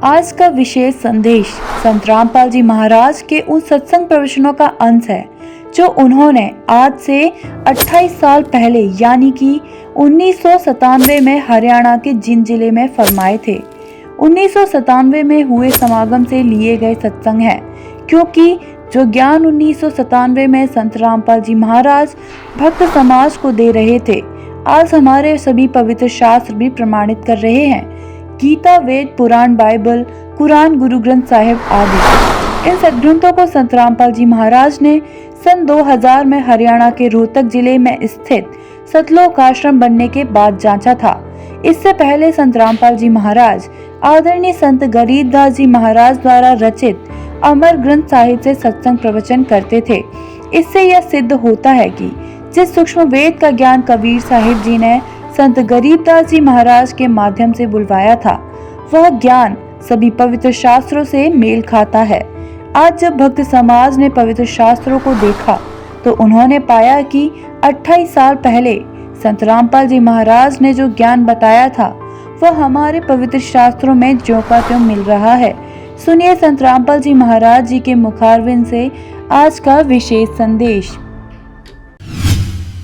आज का विशेष संदेश संत रामपाल जी महाराज के उन सत्संग प्रवचनों का अंश है जो उन्होंने आज से 28 साल पहले यानी कि 1997 में हरियाणा के जिंद जिले में फरमाए थे। 1997 में हुए समागम से लिए गए सत्संग है, क्योंकि जो ज्ञान 1997 में संत रामपाल जी महाराज भक्त समाज को दे रहे थे, आज हमारे सभी पवित्र शास्त्र भी प्रमाणित कर रहे हैं। गीता, वेद, पुराण, बाइबल, कुरान, गुरु ग्रंथ साहिब आदि इन सदग्रंथों को संत रामपाल जी महाराज ने सन 2000 में हरियाणा के रोहतक जिले में स्थित सतलोक आश्रम बनने के बाद जांचा था। इससे पहले संत रामपाल जी महाराज आदरणीय संत गरीबदास जी महाराज द्वारा रचित अमर ग्रंथ साहिब से सत्संग प्रवचन करते थे। इससे यह सिद्ध होता है कि जिस सूक्ष्म वेद का ज्ञान कबीर साहिब जी ने संत गरीबदास जी महाराज के माध्यम से बुलवाया था, वह ज्ञान सभी पवित्र शास्त्रों से मेल खाता है। आज जब भक्त समाज ने पवित्र शास्त्रों को देखा तो उन्होंने पाया कि 28 साल पहले संत रामपाल जी महाराज ने जो ज्ञान बताया था वह हमारे पवित्र शास्त्रों में ज्यों का त्यों मिल रहा है। सुनिए संत रामपाल जी महाराज जी के मुखारविंद से आज का विशेष संदेश।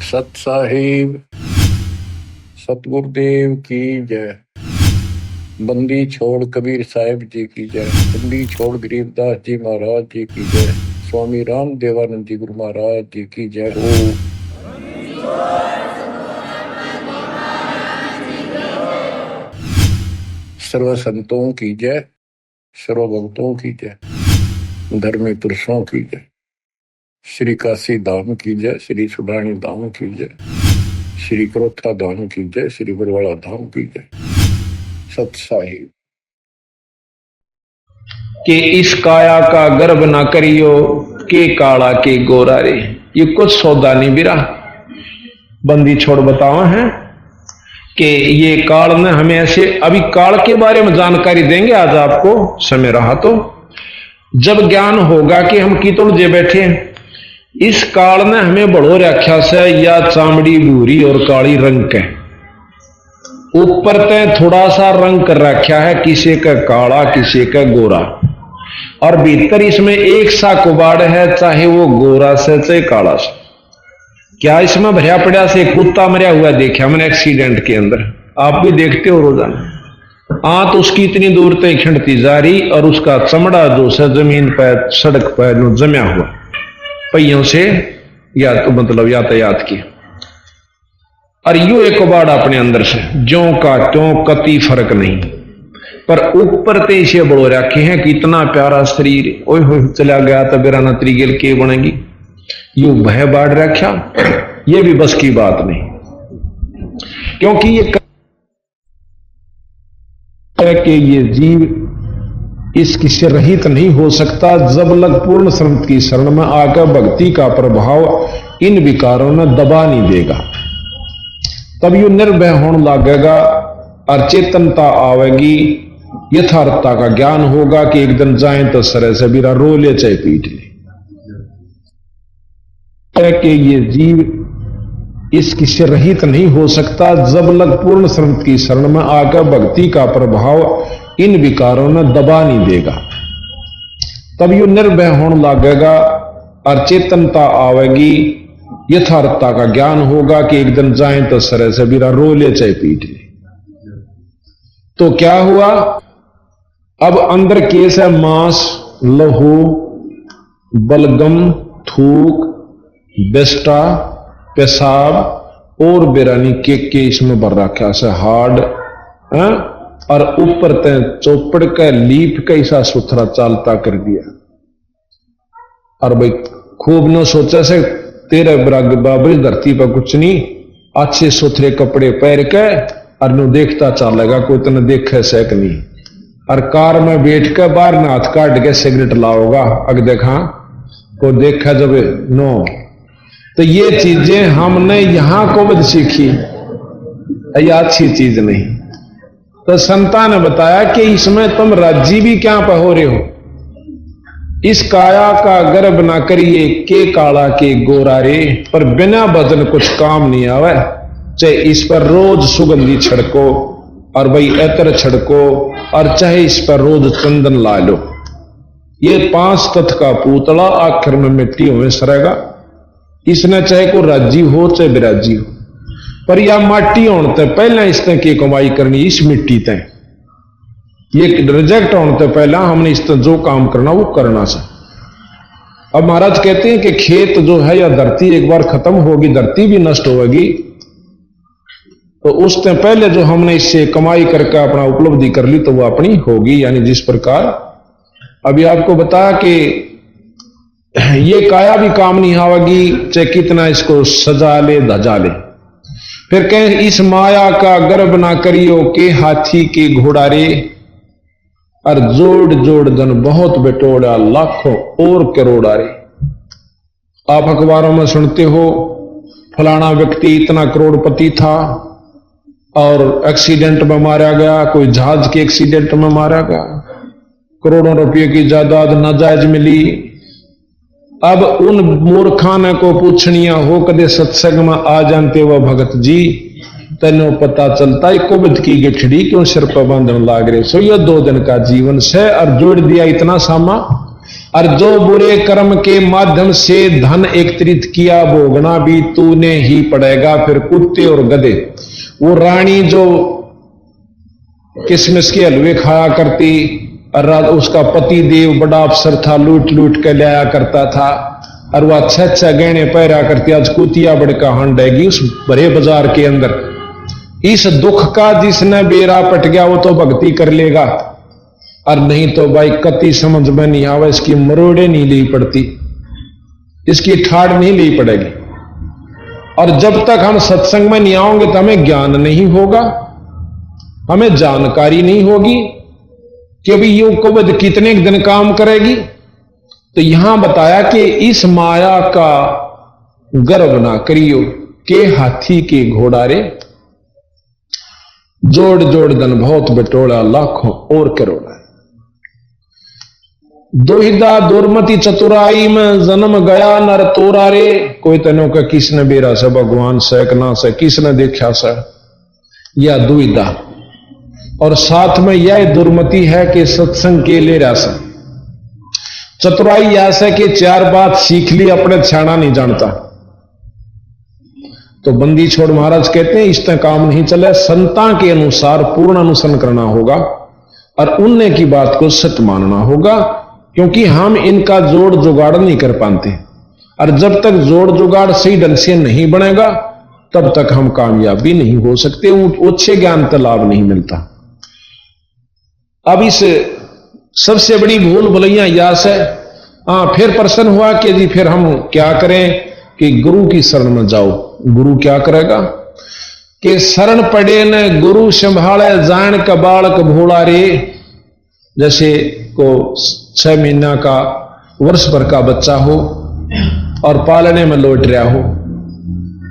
सत साहिब सतगुरुदेव की जय। बंदी छोड़ कबीर साहिब जी की जय। बंदी छोड़ गरीबदास जी महाराज जी की जय। स्वामी राम देवानंद जी गुरु महाराज जी की जय हो। सर्व संतों की जय, सर्व भक्तों की जय, धर्मी पुरुषों की जय, श्री काशी धाम की जय, श्री सुडानी धाम की जय, श्री क्रोथा धाम की जय, श्री बरवाड़ा धाम की जय। सत साहिब कि इस काया का गर्भ ना करियो, के काला के गोरा रे। ये कुछ सौदा नहीं बिरा। बंदी छोड़ बताओ है कि ये काल ने हमें ऐसे, अभी काल के बारे में जानकारी देंगे आज आपको, समय रहा तो जब ज्ञान होगा कि हम की तुलजे बैठे। इस काल ने हमें बड़ो रखा से या चामड़ी भूरी और काली रंग के, ऊपर ते थोड़ा सा रंग कर रखा है, किसी का काला किसी का गोरा, और भीतर इसमें एक सा कुबाड़ है, चाहे वो गोरा से चाहे काला से। क्या इसमें भरिया पड़ा से कुत्ता मरिया हुआ देखा मैंने एक्सीडेंट के अंदर, आप भी देखते हो रोजाना। आंत उसकी इतनी दूर तक खिंडती जा रही और उसका चमड़ा जो है जमीन पर सड़क पर जमा हुआ पहियों से, या तो मतलब यातायात की, और यू एक कुबाड़ अपने अंदर से ज्यों का त्यों, कति फर्क नहीं। पर ऊपर ते इसे बड़ो रखे हैं कि इतना प्यारा शरीर, ओए हो चला गया तो बेराना त्रिगेल के बनेगी, यू भय बाढ़ रखा। ये भी बस की बात नहीं, क्योंकि ये जीव इसकी से रहित नहीं हो सकता जब लग पूर्ण संत की शरण में आकर भक्ति का प्रभाव इन विकारों ने दबा नहीं देगा। तब यू निर्भय होने लगेगा और चेतनता आवेगी, यथार्थता का ज्ञान होगा कि एक दिन जाए तो सरे से बिरा रो ले चाहे पीट ले। कि ये जीव इसकी से रहित नहीं हो सकता जब लग पूर्ण संत की शरण में आकर भक्ति का प्रभाव इन विकारों ने दबा नहीं देगा। तब यू निर्भय होने लगेगा और चेतनता आवेगी, यथार्थता का ज्ञान होगा कि एक दिन जाए तो सरे से बिरा रो ले चाहे पीट ले। तो क्या हुआ, अब अंदर केस है मांस, लहू, बलगम, थूक, बेस्टा, पेशाब और बेरानी के इसमें भर रखा से हार्ड, और ऊपर ते चौपड़ का लीप कैसा सुथरा चालता कर दिया। और भाई खूब न सोचा से तेरे बाबरी धरती पर कुछ नहीं, अच्छे सुथरे कपड़े पहन के और नु देखता चलेगा, कोई तो न देखे से कि नहीं। और कार में बैठ के बाहर न हाथ काट के सिगरेट लाओगा, अग देखा को देखा जब नो। तो ये चीजें हमने यहां को बद सीखी, ये अच्छी चीज नहीं। तो संता ने बताया कि इसमें तुम राजी भी क्या पर हो रहे हो। इस काया का गर्भ ना करिए, के काला के गोरा रे। पर बिना भजन कुछ काम नहीं आवे। चाहे इस पर रोज सुगंधी छिड़को और भाई एतर छिड़को और चाहे इस पर रोज चंदन ला लो। ये 5 तत्व का पुतला आखिर में मिट्टी में सरेगा। इसने चाहे को राजी हो चाहे बिराजी हो, पर यह माटी होने से पहले इसने की कमाई करनी इस मिट्टी तय, ये रिजेक्ट होने से पहले हमने इस जो काम करना वो करना से। अब महाराज कहते हैं कि खेत जो है या धरती एक बार खत्म होगी, धरती भी नष्ट होगी, तो उससे पहले जो हमने इससे कमाई करके अपना उपलब्धि कर ली तो वो अपनी होगी। यानी जिस प्रकार अभी आपको बताया कि ये काया भी काम नहीं आवेगी, चाहे कितना इसको सजा ले धजा ले। फिर कहें इस माया का गर्भ ना करियो के हाथी के घोड़ा रे, और जोड़ जोड़ जन बहुत बेटोड़ा लाखों और करोड़ा रे। आप अखबारों में सुनते हो फलाना व्यक्ति इतना करोड़पति था और एक्सीडेंट में मारा गया, कोई जहाज के एक्सीडेंट में मारा गया, करोड़ों रुपए की जायदाद नाजायज मिली। अब उन मूर्खाने को पूछनिया हो कदे सत्संग में आ जानते वह भगत जी, तेनो पता चलता है कुबद की गिठड़ी क्यों सिर पर बांधन लाग रहे। सो यह 2 दिन का जीवन से और जोड़ दिया इतना सामा। और जो बुरे कर्म के माध्यम से धन एकत्रित किया भोगना भी तूने ही पड़ेगा। फिर कुत्ते और गधे, वो रानी जो किसमिस के हलवे खाया करती और उसका पति देव बड़ा अफसर था, लूट लूट के लाया करता था, और वह अच्छा अच्छा गहने पहरा करती, आज कुतिया बड़का हंडेगी उस बड़े बाजार के अंदर। इस दुख का जिसने बेरा पट गया वो तो भक्ति कर लेगा, और नहीं तो भाई कति समझ में नहीं आवा, इसकी मरोड़े नहीं ली पड़ती, इसकी ठाड़ नहीं ली पड़ेगी। और जब तक हम सत्संग में नहीं आओगे तो हमें ज्ञान नहीं होगा, हमें जानकारी नहीं होगी कि अभी यूं कुबद कितने दिन काम करेगी। तो यहां बताया कि इस माया का गर्व ना करियो के हाथी के घोड़ा रे, जोड़ जोड़ धन बहुत बटोला लाखों और करोड़ा। दुहिदा दुर्मति चतुराई में जन्म गया नर तोरा रे। कोई तनों का किसने बेरा से भगवान से ना से किसने देखा से, या दुविधा। और साथ में यह दुर्मति है कि सत्संग के लिए रस। चतुराई ऐसे कि 4 बात सीख ली अपने छाना नहीं जानता, तो बंदी छोड़ महाराज कहते हैं इससे काम नहीं चले। संता के अनुसार पूर्ण अनुसरण करना होगा और उनने की बात को सत्य मानना होगा, क्योंकि हम इनका जोड़ जुगाड़ नहीं कर पाते। और जब तक जोड़ जुगाड़ सही ढंग से नहीं बनेगा तब तक हम कामयाब भी नहीं हो सकते, अच्छे ज्ञान का लाभ नहीं मिलता। अब इस सबसे बड़ी भूल भलैया यास है। फिर प्रश्न हुआ कि जी फिर हम क्या करें कि गुरु की शरण में जाओ। गुरु क्या करेगा कि शरण पड़े न गुरु संभाले जान का बालक भोला रे। जैसे को 6 महीना का वर्ष भर का बच्चा हो और पालने में लौट रहा हो,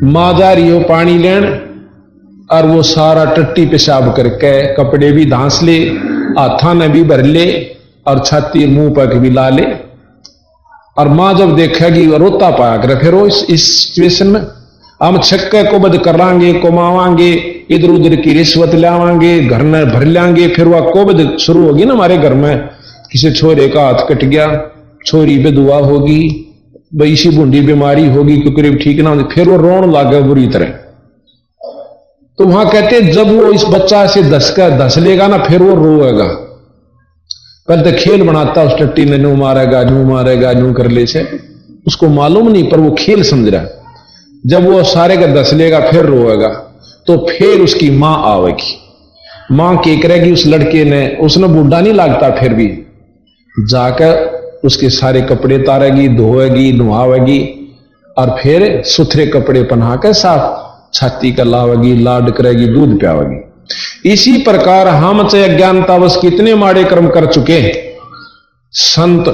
मां जा रही हो पानी लेन और वो सारा टट्टी पेशाब करके कपड़े भी धांस ले, हाथा ने भी भर ले और छाती मुंह पर भी ला ले, और मां जब देखेगी रोता पाया करे। फिर वो इस सिचुएशन में हम छक्के को बद करांगे, कमावांगे, इधर उधर की रिश्वत लावांगे, घर में भर लांगे। फिर वह कोबद शुरू होगी ना हमारे घर में, किसी छोरे का हाथ कट गया, छोरी बेदुआ होगी, इसी बूंदी बीमारी होगी, क्योंकि ठीक ना होगी, फिर वो रोन लागे बुरी तरह। तो वहां कहते जब वो इस बच्चा से धस लेगा ना फिर वो रोएगा। पहले तो खेल बनाता उस टट्टी ने, नू मारेगा नू कर ले से, उसको मालूम नहीं पर वो खेल समझ रहा। जब वो सारे का धस लेगा फिर रोएगा, तो फिर उसकी मां आवेगी। मां क्या करेगी उस लड़के ने, उसने बूढ़ा नहीं लगता, फिर भी जाकर उसके सारे कपड़े तारेगी, धोएगी, नुहावेगी और फिर सुथरे कपड़े पहना कर साफ छाती का लावेगी, लाड करेगी, दूध पियावेगी। इसी प्रकार हम चाहे अज्ञानतावश कितने माड़े कर्म कर चुके हैं, संत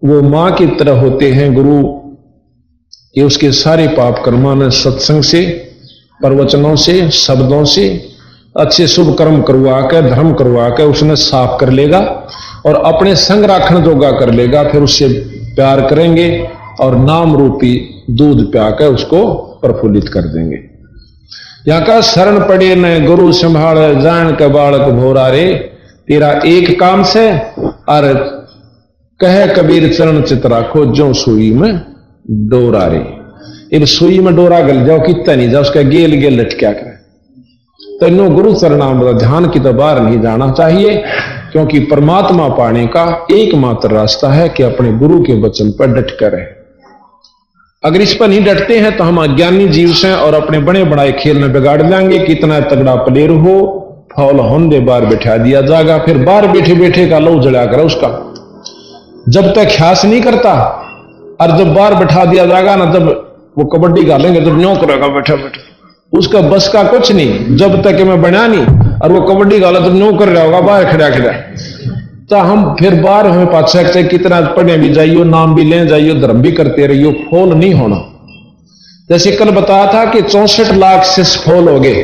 वो मां की तरह होते हैं। गुरु ये उसके सारे पाप कर्मा ने सत्संग से, प्रवचनों से, शब्दों से अच्छे शुभ कर्म करवा कर, धर्म करवा कर उसने साफ कर लेगा और अपने संग राखण जोगा कर लेगा। फिर उससे प्यार करेंगे और नाम रूपी दूध पियाकर उसको प्रफुल्लित कर देंगे। यहां का शरण पड़े न गुरु संभाल जान का बालक भोरा रे। तेरा एक काम से, और कह कबीर चरण चित राखो जो सुई में डोरा रे। अब सुई में डोरा गल जाओ कितना नहीं जाओ, उसका गेल गेल लटक्या करे। तो नो गुरु चरणामृत ध्यान की तो बाहर नहीं जाना चाहिए, क्योंकि परमात्मा पाने का एकमात्र रास्ता है कि अपने गुरु के वचन पर डट कर रहे। अगर इस पर नहीं डटते हैं तो हम अज्ञानी जीव से और अपने बड़े बड़ाए खेल में बिगाड़ देंगे। कितना तगड़ा प्लेयर हो, फौल होंदे बाहर बैठा दिया जाएगा, फिर बाहर बैठे बैठे का लहू जड़ा करे उसका, जब तक ख्यास नहीं करता। और जब बाहर बैठा दिया जाएगा ना, जब वो कबड्डी का लेंगे जब न्यों करेगा बैठा बैठा, उसका बस का कुछ नहीं, जब तक मैं बना नहीं। और वो कबड्डी का जब न्यों कर रहा होगा बाहर खड़ा खड़ा, तो हम फिर बाहर हमें पाछा चाहे कितना पढ़े भी जाइयो, नाम भी ले जाइयो, धर्म भी करते रहियो, फॉल नहीं होना। जैसे कल बताया था कि 64 लाख से फॉल हो गए,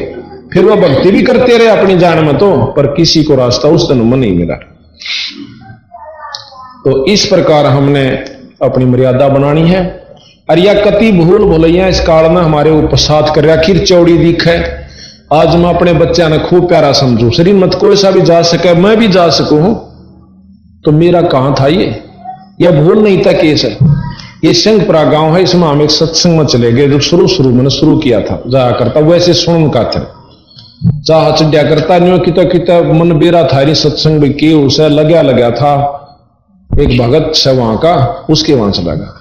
फिर वो भक्ति भी करते रहे अपनी जान में, तो पर किसी को रास्ता उस दिन में नहीं मिला। तो इस प्रकार हमने अपनी मर्यादा बनानी है। और यह कति भूल भुलैया इस काल में हमारे ऊपर साथ कर रहा, आखिर चौड़ी दिख है। आज मैं अपने बच्चा ने खूब प्यारा समझू, शरीर मत कोई सा भी जा सके, मैं भी जा सकूं, तो मेरा कहां था ये भूल नहीं था केस है। ये सिंहपुरा गांव है, इसमें हम एक सत्संग में चले गए। जब शुरू मैंने शुरू किया था जाया करता, वैसे सुन का था चाह चढ़िया करता नहीं, किता मन बेरा था रे सत्संग भी की, उसे लगा था एक भगत से वहां का, उसके वहां चला गया।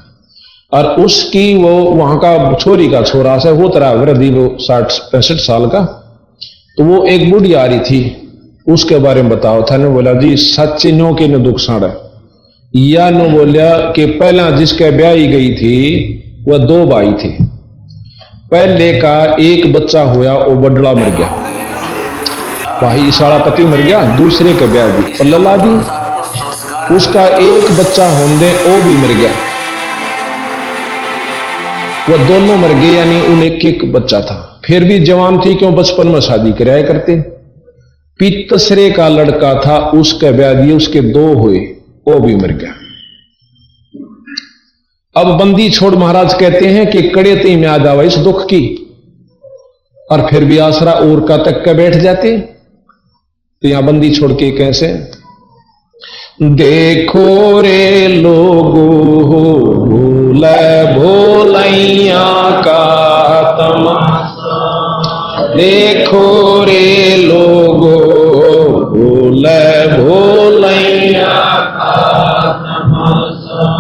और उसकी वो वहां का छोरी का छोरा से वो तरह वृद्धि, वो 60-65 साल का। तो वो एक बुढ़ी आ रही थी, उसके बारे में बताओ था। ने बोला जी सच्ची नो के न दुख साड़ा, या नो बोलिया कि पहला जिसके ब्याही गई थी वह 2 भाई थे। पहले का एक बच्चा हुआ, वो बडला मर गया, भाई सारा पति मर गया। दूसरे का ब्याह भी पल्ला दी, उसका एक बच्चा होंदे वो भी मर गया, वह दोनों मर गए, यानी उन एक बच्चा था। फिर भी जवान थी, क्यों बचपन में शादी कराया करते। तीसरे का लड़का था, उसका ब्याह दिए, उसके 2 हुए, वो भी मर गया। अब बंदी छोड़ महाराज कहते हैं कि कड़े ती में याद आवा इस दुख की, और फिर भी आसरा और का तक का बैठ जाते। तो यहां बंदी छोड़ के कैसे, देखो रे लोगो भूल भोलैया का तमाशा, देखो रे लोगो भूल भोलैया का तमाशा।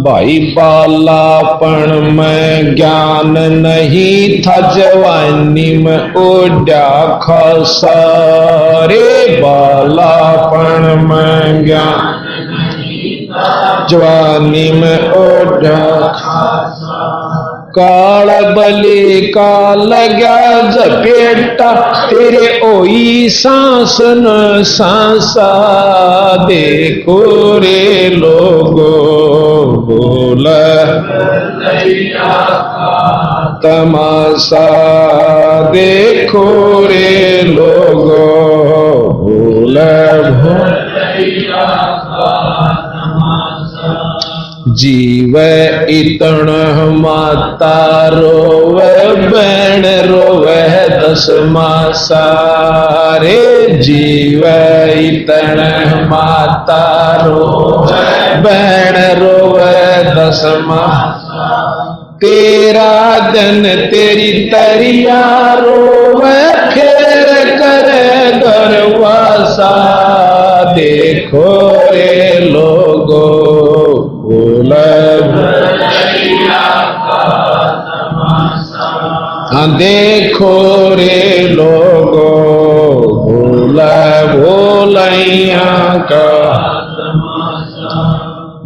भाई बालापन में ज्ञान नहीं था, जवानी में ओढ़ा खासा रे। बालापन में ज्ञान नहीं था, जवानी में ओढ़ा खासा। काला बले का लगा जपेटा, तेरे ओई सांस न सांसा। देखो रे लोगो बोल तमाशा, देखो रे लोगो बोल जीव इतण माता रोवे, बैण रोवे 10 मासा रे। जीव इतण माता रोवे, बैण रोवे 10 मासा। तेरा दिन तेरी तरिया रोवे, फिर करे दरवासा। देखो रे लोगो हाँ, देखो रे लोगो भोलैया का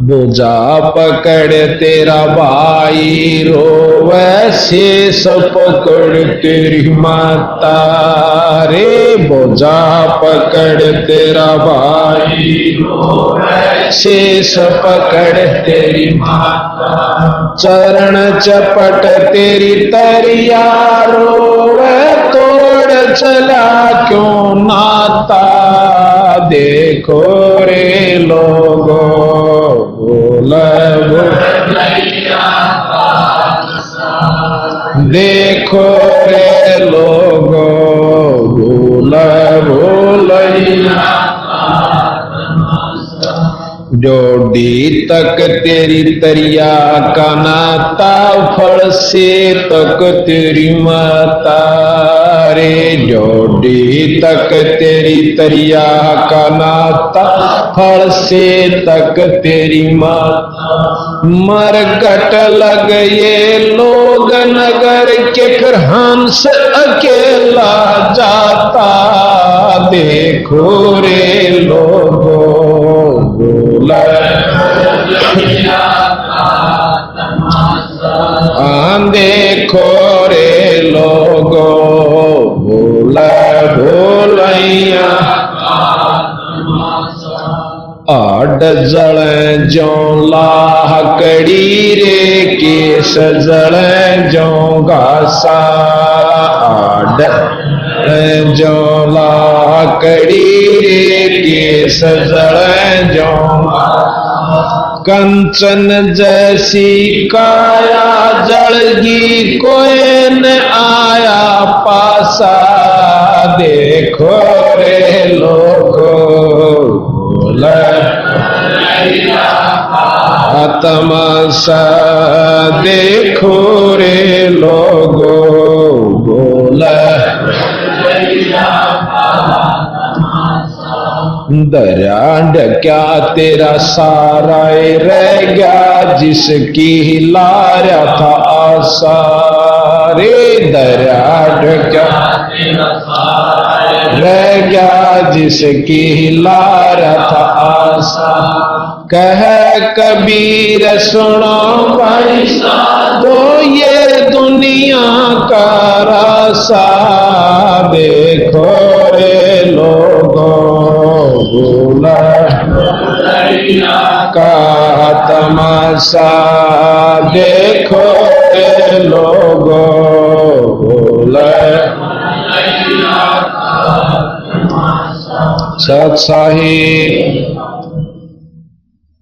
बोझा पकड़ तेरा भाई रोवे, शेष पकड़ तेरी माता रे। बोझा पकड़ तेरा भाई रोवे, शेष पकड़ तेरी माता। चरण चपट तेरी तरिया रोवे, तोड़ चला क्यों नाता। देखो रे लोगो देखो रे लोगो भोलैया जोड़ी तक तेरी तरिया का नाता, फल से तक तेरी माता रे। जोड़ी तक तेरी तरिया का नाता, फल से तक तेरी माता। मरकट लग ये लोग नगर के, फिर हंस अकेला जाता। देखो रे लोगो देखो रे लोगो भोलैया आड जल जो लाकड़ी रे, केस जल जो घासा। आड जो लाकड़ी रे, केस जल जो कंचन जैसी काया, जलगी कोई न आया पासा। देखो रे लोगो तमाशा, देखो रे लोगो बोला दरिया ढक्या तेरा सारा रह गया, जिसकी लारा था आशा रे। दरिया ढक्या रह गया, जिसकी लारा था आशा। कह कबीर सुनो भाई तो ये दुनिया का रासा। देखो रे लोगो का तमाशा, देखो रे लोगो सत साहिब।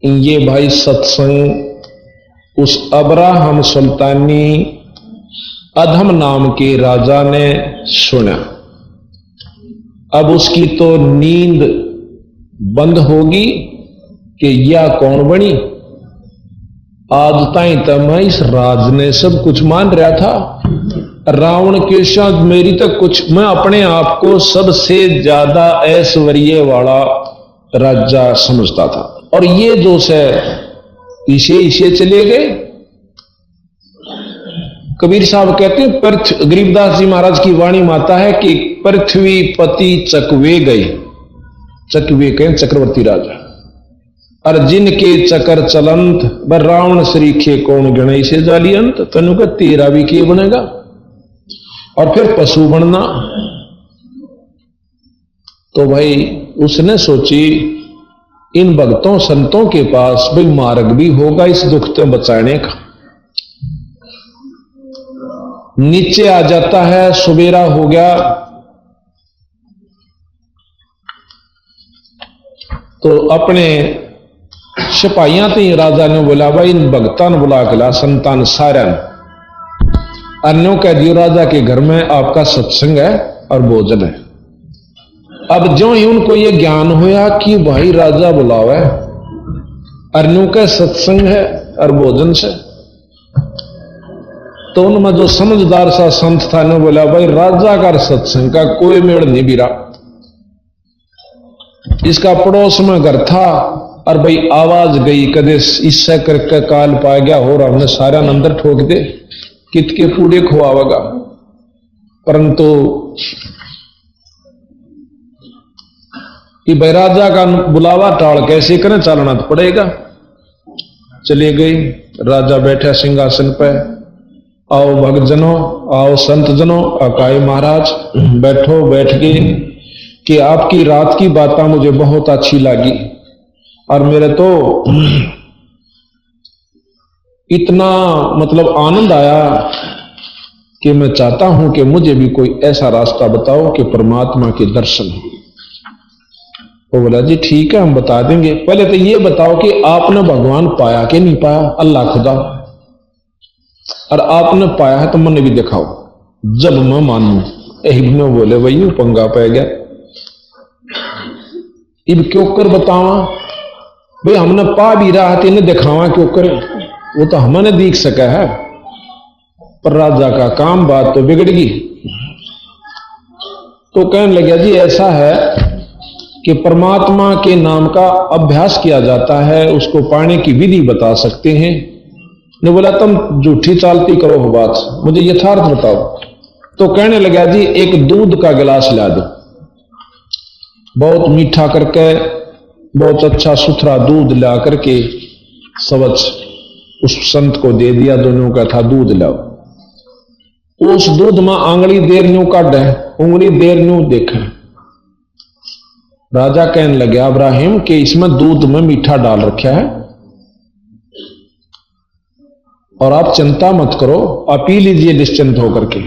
ये भाई सत्संग उस अब्राहम सुल्तानी अधम नाम के राजा ने सुना। अब उसकी तो नींद बंद होगी कि यह कौन बनी। आज ताई तो मैं इस राज ने सब कुछ मान रहा था। रावण के साथ मेरी तक कुछ, मैं अपने आप को सबसे ज्यादा ऐश्वर्य वाला राजा समझता था। और ये जो से इसे चले गए। कबीर साहब कहते हैं, गरीबदास जी महाराज की वाणी माता है कि पृथ्वी पति चकवे गए। चकवे कहें चक्रवर्ती राजा। और जिनके चकर चलंत, बर रावण श्रीखे कौन गणई से जाली अंत। तनु का तेरा भी के बनेगा। और फिर पशु बनना। तो भाई उसने सोची इन भक्तों संतों के पास भाई मार्ग भी होगा इस दुख से बचाने का। नीचे आ जाता है, सुबेरा हो गया तो अपने सिपाहियां थी। राजा ने बोला भाई इन भक्तान बुला के ला, संतान सारन अन्यों कह दियो राजा के घर में आपका सत्संग है और भोजन है। अब जो ही उनको ये ज्ञान होया कि भाई राजा बुलावे, अन्यों का सत्संग है और भोजन से, तो उनमें जो समझदार सा संत था ने बोला भाई राजा का सत्संग का कोई मेड़ नहीं बिरा। इसका पड़ोस में घर था और भाई आवाज गई कदे इससे करके काल पा गया हो रहा, हमने सारा अंदर ठोक दे कित के पूड़े खुआवेगा। परंतु कि भाई राजा का बुलावा टाल कैसे करें, चलना तो पड़ेगा। चले गई, राजा बैठा सिंहासन पर। आओ भक्तजनों, आओ संत जनों, अकाई महाराज बैठो। बैठ गए कि आपकी रात की बातें मुझे बहुत अच्छी लगी और मेरे तो इतना मतलब आनंद आया कि मैं चाहता हूं कि मुझे भी कोई ऐसा रास्ता बताओ कि परमात्मा के दर्शन हो। वो बोला जी ठीक है हम बता देंगे, पहले तो ये बताओ कि आपने भगवान पाया कि नहीं पाया, अल्लाह खुदा, और आपने पाया है तो मैंने भी दिखाओ जब मैं मानू। यही में बोले वही पंगा पै गया। इब क्यों कर बतावा, भाई हमने पा भी रहा था, इन्हें दिखावा क्यों करे, वो तो हमने दिख सका है। पर राजा का काम, बात तो बिगड़ गई। तो कहने लगा जी ऐसा है कि परमात्मा के नाम का अभ्यास किया जाता है, उसको पाने की विधि बता सकते हैं। ने बोला तुम झूठी चालती करो हो बात, मुझे यथार्थ बताओ। तो कहने लगा जी एक दूध का गिलास ला दो, बहुत मीठा करके, बहुत अच्छा सुथरा दूध ला करके सवच उस संत को दे दिया। दोनों का था दूध लाओ। उस दूध में आंगली देर न्यू काटे, उंगली देर न्यू देखे। राजा कहने लगे इब्राहिम कि इसमें दूध में मीठा डाल रखा है और आप चिंता मत करो, आप पी लीजिए निश्चिंत होकर के।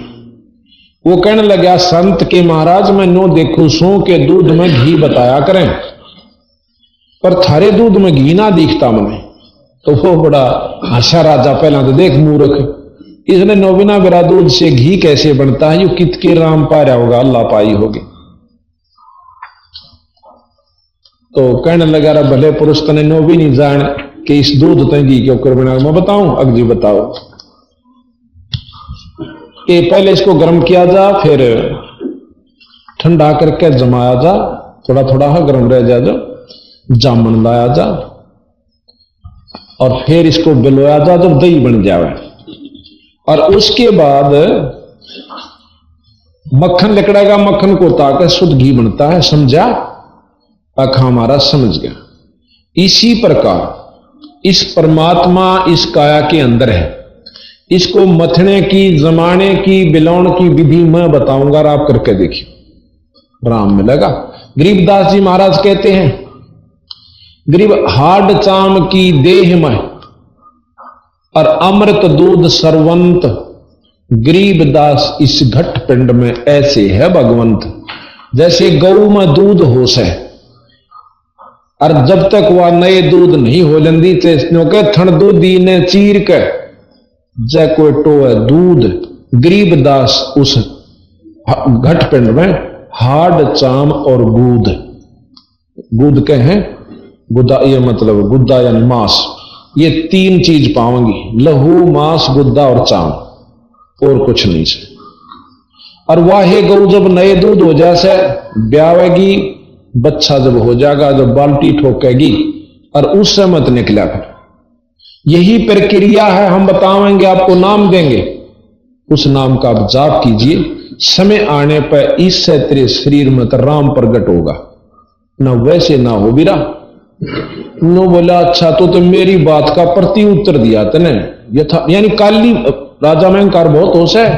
वो कहने लगा संत के महाराज मैं नो देखू सो के दूध में घी बताया करें, पर थारे दूध में घी ना दिखता मने। तो वो बड़ा हंसा राजा, पहला तो देख मूर्ख, इसने नोबिना बिरा दूध से घी कैसे बनता है, यू कित के राम पा रहा होगा, अल्लाह पाई होगी। तो कहने लगा रा भले पुरुष तने नो भी नहीं जान कि इस दूध तय घी क्यों कर बना। मैं बताऊं अगजी बताओ कि पहले इसको गर्म किया जा, फिर ठंडा करके जमाया जा, थोड़ा थोड़ा गर्म रह जा, जो जामन लाया जा और फिर इसको बिलोया जा जब दही बन जाए, और उसके बाद मक्खन निकलेगा, मक्खन को ताकर शुद्ध घी बनता है। समझा? आखा हमारा समझ गया। इसी प्रकार इस परमात्मा इस काया के अंदर है, इसको मथने की, जमाने की, बिलौन की विधि मैं बताऊंगा और आप करके देखिए, राम मिलेगा। गरीबदास जी महाराज कहते हैं गरीब हाड चाम की देह में और अमृत दूध सरवंत, गरीबदास इस घट पिंड में ऐसे है भगवंत। जैसे गऊ में दूध होश है और जब तक वह नए दूध नहीं हो लेंदी के थन दूधी ने चीर के जय कोई टोए दूध। गरीबदास उस घट पिंड में हाड चाम और गूद, गूद के हैं गुद्दा, ये मतलब गुद्दा यानी मांस, ये तीन चीज पाऊंगी, लहू मांस गुद्दा और चाम, और कुछ नहीं से। और वाहे गऊ जब नए दूध हो जाए ब्यावेगी, बच्चा जब हो जाएगा, जब बाल्टी ठोकेगी और उससे मत निकला फिर। यही प्रक्रिया है, हम बताएंगे, आपको नाम देंगे, उस नाम का आप जाप कीजिए। समय आने पर इससे तेरे शरीर में तो राम प्रकट होगा, ना वैसे ना हो बिरा। नो बोला अच्छा तो मेरी बात का प्रति उत्तर दिया तने यथा, यानी काली राजा में अहंकार बहुत होश है,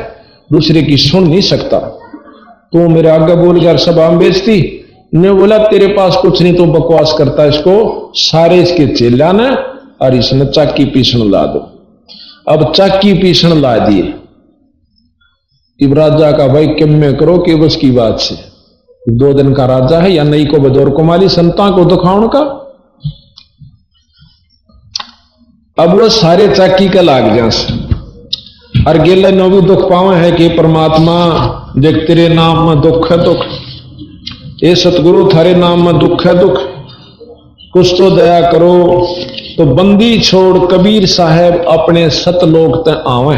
दूसरे की सुन नहीं सकता। तो मेरे आगे बोल गया सभा में बेचती ने बोला तेरे पास कुछ नहीं, तो बकवास करता, इसको सारे इसके चेला ने और इसने चाकी पीसण ला दो। अब चाकी पीसण ला दिए। इब राजा का भाई किम में करो कि बस की बात से 2 दिन का राजा है या नई को बदौर कुमारी संता को दुखाउन का। अब वो सारे चाकी का लाग जा और गेले नो भी दुख पावे है कि परमात्मा देख तेरे नाम में दुख है दुख, ये सतगुरु थारे नाम में दुख है दुख, कुछ तो दया करो। तो बंदी छोड़ कबीर साहब अपने सतलोक तक आवे,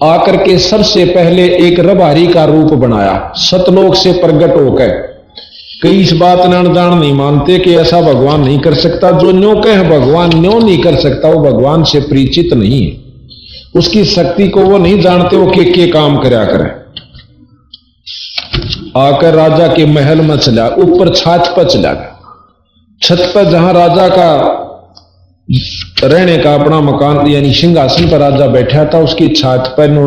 आकर के सबसे पहले एक रबारी का रूप बनाया, सतलोक से प्रकट होकर। कई इस बात न जान नहीं मानते कि ऐसा भगवान नहीं कर सकता, जो न्यो कहे भगवान न्यो नहीं कर सकता, वो भगवान से परिचित नहीं है, उसकी शक्ति को वो नहीं जानते, वो के काम करया करे। आकर राजा के महल में चला, ऊपर छत पर चला गया। छत पर जहां राजा का रहने का अपना मकान यानी सिंहासन पर राजा बैठा था, उसकी छत पर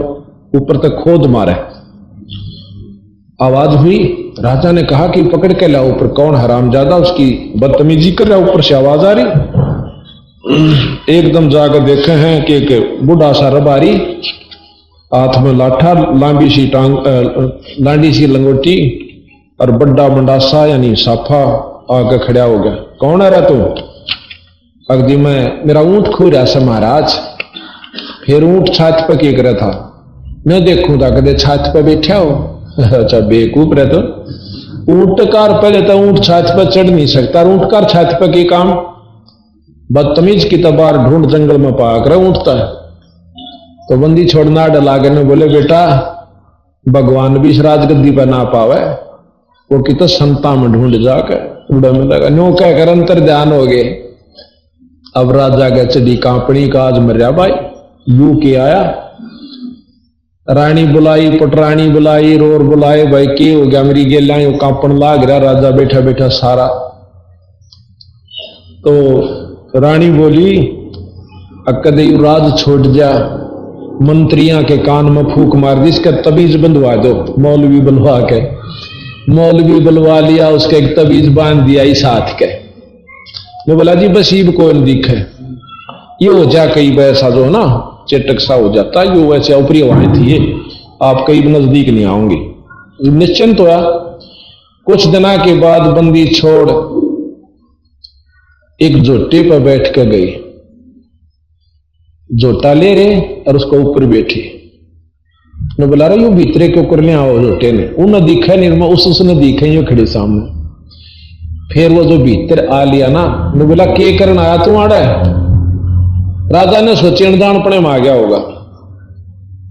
ऊपर तक खोद मारे। आवाज हुई, राजा ने कहा कि पकड़ के लाओ ऊपर। कौन हरामजादा उसकी बदतमीजी कर रहा, ऊपर से आवाज आ रही। एकदम जाकर देखे हैं कि एक बूढ़ा सा रबारी, हाथ में लाठा, लांबी सी टांग, लांडी सी लंगोटी और बड्डा मंडासा यानी साफा आके खड़ा हो गया। कौन है रहा तू? अगदी मैं, मेरा ऊंट खो रहा था महाराज। फिर ऊंट छात पर क्या कर था? मैं देखूं था कदे छात पर बैठा हो। अच्छा बेवकूफ रहे तो ऊंट कार पहले तो ऊंट छात पर चढ़ नहीं सकता, ऊंट कार छात पर के काम बदतमीज की तबार ढूंढ जंगल में पाकर उठता है। तो बंदी छोड़ना डला के ने बोले बेटा भगवान भी इस राजगद्दी पर ना पावे, वो कितो संता में ढूंढ जाकर उड़ा में लगा नो कहकर अंतर ध्यान हो गए। अब राजा के चढ़ी कांपनी का आज मर्या भाई यू के आया, रानी बुलाई पटरानी बुलाई रोर बुलाए भाई के हो गया मेरी गेला कांपन लाग रहा। राजा बैठा बैठा सारा तो रानी बोली अकदे राज छोड़ जा, मंत्रियों के कान में फूक मार दी, इसका तबीज बंधवा दो। मौलवी बलवा के मौलवी बलवा लिया, उसका एक तबीज बांध दिया इस हाथ के। वो बोला जी बस ईब कौन दिखे, ये हो जा कई वैसा जो ना चेटक सा हो जाता, ये वैसे ऊपरी हवाएं थी, आप कई नजदीक नहीं आओगे। निश्चिंत हुआ। कुछ दिना के बाद बंदी छोड़ एक जोटे पर बैठ कर गई, जोटा ले रहे और उसको ऊपर बैठे। ने बुला रहा यू भीतरे क्यों करने आओ जोटे ने, उन्हें दिखा निर्मा उसने दिखे यो खड़े सामने। फिर वो जो भीतर आ लिया ना, ने बोला के करना आया तू आड़ा है। राजा ने सोचे अनजानपने में आ गया होगा।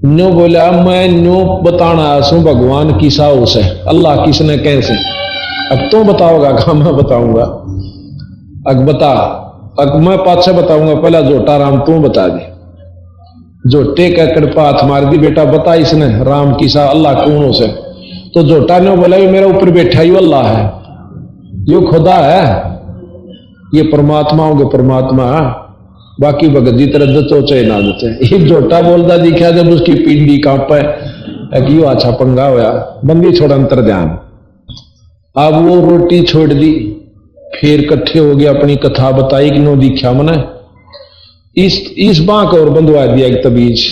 न्यो बोला मैं न्यो बताना आया सू भगवान किसा उस है, अल्लाह किसने कैसे। अब तो बताओगा कहा मैं बताऊंगा। अग बता, अग मैं पाछे बताऊंगा, पहला जोटा राम तू बता दे। जोटे का कड़पा हाथ मार दी, बेटा बता इसने राम किसा अल्लाह कौन उसे। तो जोटा ने बोला ये मेरा ऊपर बैठा ही अल्लाह है, यो खुदा है, ये परमात्मा होंगे परमात्मा है, बाकी भगत जी तरह जचो चाहे ना जचे। एक जोटा बोलता दिखा जब उसकी पिंडी कांपे कि अच्छा पंगा होया। बंदी छोड़ अंतर ध्यान। अब वो रोटी छोड़ दी, फिर इकट्ठे हो गए अपनी कथा बताई कि नो दिखा मने इस बांक और बंधवा दिया एक तबीज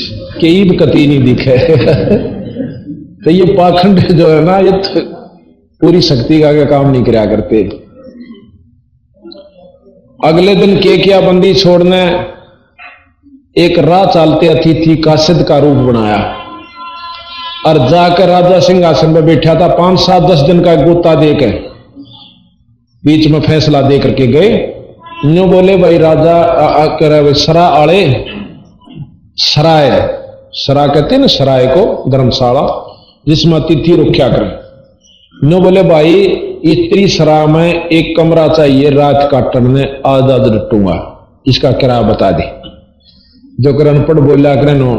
के ईब कती नहीं दिखे। तो ये पाखंड जो है ना ये पूरी शक्ति का काम नहीं कराया करते। अगले दिन के किया बंदी छोड़ने एक राह चलते अतिथि कासिद का रूप बनाया और जाकर राजा सिंहासन में बैठा था। 5, 7, 10 दिन का गोता देकर बीच में फैसला दे करके गए। न्यू बोले भाई राजा सरा आले, सराय सरा कहते ना सराय को धर्मशाला जिसमें अतिथि रुख्या करें। न्यू बोले भाई इतनी सरा में एक कमरा चाहिए, रात काटने आजाद रटूंगा, इसका किराया बता दे। जो कर अनपढ़ बोला करे नो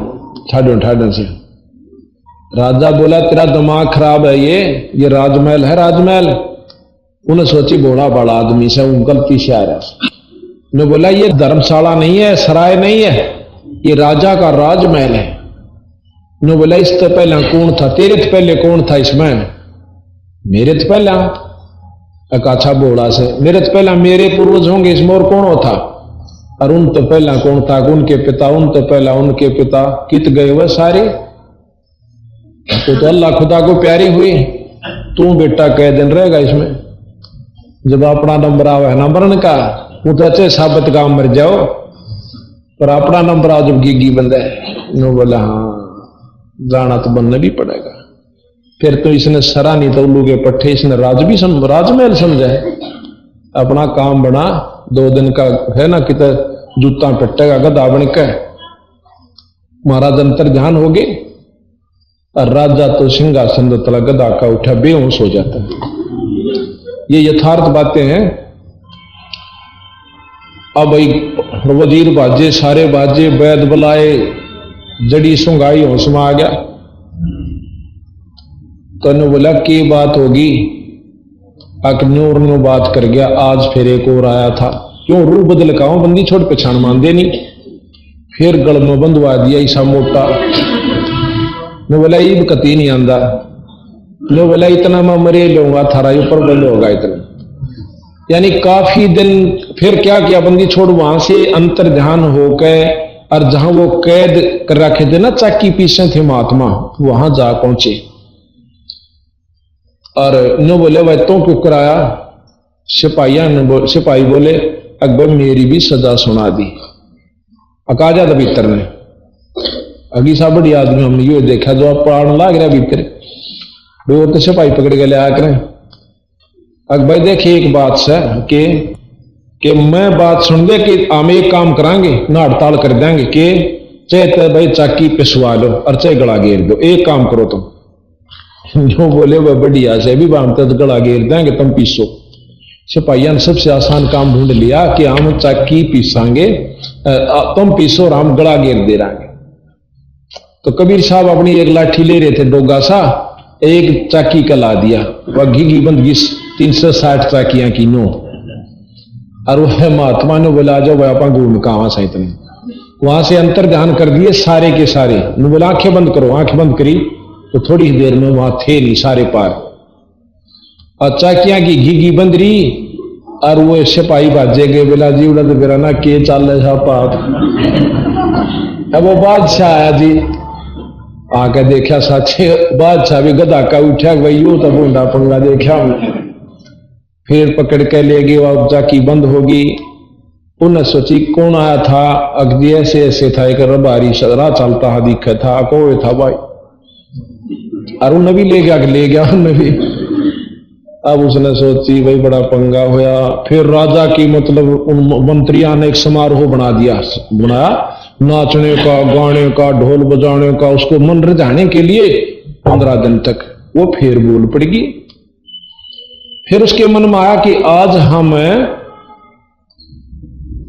ठाडो से। राजा बोला तेरा दिमाग खराब है, ये राजमहल है राजमहल। उन्हें सोची बड़ा बड़ा आदमी से गलती से आ रहा। ने बोला ये धर्मशाला नहीं है, सराय नहीं है, ये राजा का राजमहल है। ने बोला इससे पहले कौन था, तेरे तो पहले कौन था इसमें? मेरे तो पहला अच्छा बोला से, मेरे तो पहला मेरे पूर्वज होंगे इसमें और कौन होता? और उन तो पहला कौन था? उनके पिता, उन तो पहला उनके पिता कित गए वह सारे। तो अल्लाह खुदा को प्यारी हुई, तू बेटा कह दिन रहेगा इसमें। जब अपना नंबर आवे ना मरण का, वो तो अच्छे साबित काम मर जाओ, पर अपना नंबर आ जब गिगी बंदा है। नो बोला हाँ जाना तो बनना भी पड़ेगा। फिर तो इसने सरा नहीं तो उल्लू के पट्टे, इसने राजमहल समझा है। अपना काम बना, 2 दिन का है ना कित जूता पट्टेगा गधा बन के। महाराज अंतर ध्यान हो गए और राजा तो सिंहासन तला गधा का उठा बेहोश हो जाता है। ये यथार्थ बातें हैं। अब वजीर बाजे, सारे बाजे, वैद बुलाए, जड़ी सुंगाई होश में आ गया। तो ने बोला की बात होगी? अकन्योर नो बात कर गया, आज फिर एक और आया था। क्यों रूह बदल का हूं, बंदी छोड़ पहचान मान दे नहीं। फिर गल में बंधवा दिया ईसा मोटा। ने बोला ईब कती नहीं आंदा। ने बोला इतना मैं मरे लूंगा, थारा ऊपर बंद होगा इतना। यानी काफी दिन फिर क्या किया बंदी छोड़, वहां से अंतर ध्यान होकर और जहां वो कैद कर रखे थे ना चाकी पीछे थे महात्मा, वहां जा पहुंचे। और नो बोले भाई तो क्यों कराया? सिपाही बोले अकबर मेरी भी सजा सुना दी। अका जा भीतर ने अगी सा बड़ी आदमी हमने ये देखा जो आप प्राण लाग रहा भीतर। वो तो सिपाही पकड़ के ले आया करें। अब भाई देखिए एक बात से कि मैं बात सुन दे कि हम एक काम करांगे ना हड़ताल कर देंगे कि चाहे तो भाई चाकी पिसवा लो और चाहे गला घेर दो, एक काम करो तुम। जो बोले वह बढ़िया से भी बांधते तो गला घेर देंगे, तुम पीसो। सिपाहियों ने सबसे आसान काम ढूंढ लिया कि हम चाकी पीसांगे, तुम पीसो और हम गला घेर दे रहे। तो कबीर साहब अपनी एक लाठी ले रहे थे डोगा सा, एक चाकी का ला दिया, वह घी बंद 360 चाकियां की नो। और वह महात्मा ने बोला जाओ भाई अपन घूम कहां से इतने, वहां से अंतर ध्यान कर दिए सारे के सारे। ने बोला आंखें बंद करो, आंखें बंद करी तो थोड़ी देर में वहां थे नहीं सारे पार। और चाकियां की घी बंद रही और वो सिपाही भाजे गए, बोला जी उड़ा तो मेरा ना के चाल रहा पाप। अब वो बादशाह आया जी, आके देखा साचे बादशाह भी गधा का उठा भाई यू तो बूंदा पंगा देखा, फिर पकड़ के ले गए। अब चाकी बंद होगी, उन्हें सोची कौन आया था, अगदी ऐसे ऐसे था, एक रबारी राह चलता है दिखा था, कोई था भाई। और उन्हें भी ले गया उन्हें भी। अब उसने सोची भाई बड़ा पंगा होया। फिर राजा की मतलब उन मंत्रियों ने एक समारोह बनाया नाचने का, गाने का, ढोल बजाने का, उसको मन रिझाने के लिए 15 दिन तक। वो फिर बोल पड़ेगी। फिर उसके मन में आया कि आज हम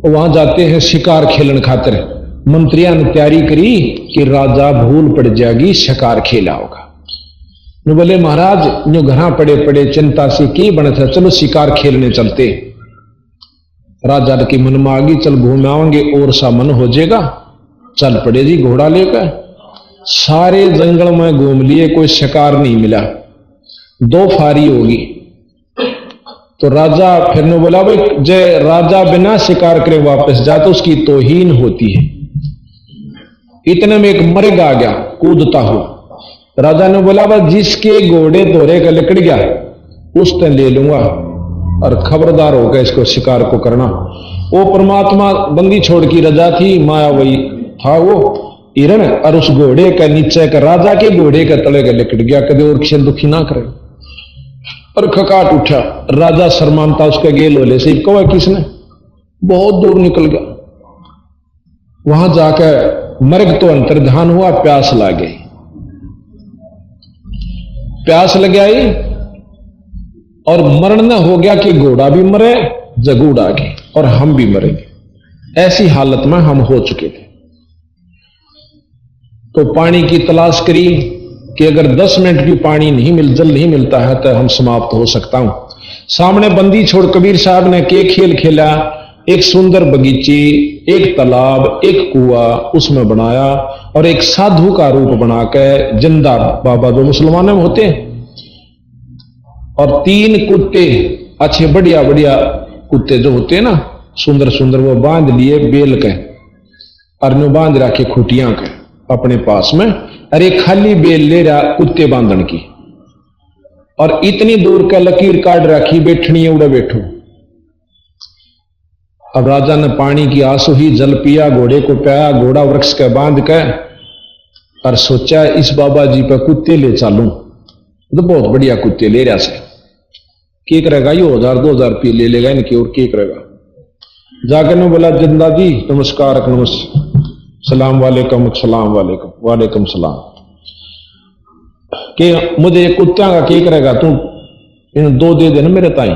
वहां जाते हैं शिकार खेलने खातिर। मंत्रियों ने तैयारी करी कि राजा भूल पड़ जाएगी, शिकार खेला होगा। न बोले महाराज जो घर पड़े पड़े चिंता से की बने थे, चलो शिकार खेलने चलते। राजा के मन में आ गई, चल घूम आवेंगे और सा मन हो जाएगा। चल पड़े जी घोड़ा लेकर, सारे जंगल में घूम लिए, कोई शिकार नहीं मिला। 2 फारी होगी। तो राजा फिर ने बोला भाई जय राजा बिना शिकार करे वापस जाए तो उसकी तौहीन होती है। इतने में एक मर्ग आ गया कूदता हुआ। राजा ने बोला भाई जिसके घोड़े दोहरे का लकड़ गया उसने ले लूंगा और खबरदार होकर इसको शिकार को करना। वो परमात्मा बंदी छोड़ की रजा थी, माया वही था वो हिरण, और उस घोड़े का नीचे का राजा के घोड़े का तले का लकड़ गया, कभी और किसी दुखी ना करे। और खकाट उठा, राजा शर्मानता उसके गेल होले से कहा किसने, बहुत दूर निकल गया। वहां जाकर मर्ग तो अंतर ध्यान हुआ, प्यास लग गई। प्यास लग आई और मरण न हो गया कि घोड़ा भी मरे, जगूड़ आ गई और हम भी मरेंगे। ऐसी हालत में हम हो चुके थे। तो पानी की तलाश करी कि अगर 10 मिनट भी पानी जल नहीं मिलता है तो हम समाप्त हो सकता हूं। सामने बंदी छोड़ कबीर साहब ने के खेल खेला, एक सुंदर बगीची, एक तालाब, एक कुआ उसमें बनाया और एक साधु का रूप बनाकर जिंदा बाबा जो मुसलमानों में होते हैं, और 3 कुत्ते अच्छे बढ़िया बढ़िया कुत्ते जो होते हैं ना सुंदर सुंदर, वो बांध लिए बेल के और नो बांध रखे खुटियां के अपने पास में। अरे खाली बेल ले रहा कुत्ते बांधन की, और इतनी दूर का लकीर काट रखी बैठनी है, उड़े बैठो। अब राजा ने पानी की आस हुई, जल पिया, घोड़े को पिया, घोड़ा वृक्ष के बांध के, और सोचा इस बाबा जी पर कुत्ते ले चालूं। तो बहुत बढ़िया कुत्ते ले रहा से, क्या करेगा ये 1000-2000 रुपये ले लेगा इनकी, और क्या करेगा। जाकर ने बोला जिंदा जी नमस्कार, सलाम वालेकुम, सलाम वालेकुम, वालेकुम सलाम। कि मुझे कुत्ता का क्या करेगा तू, इन 2 दे देना मेरे ताई।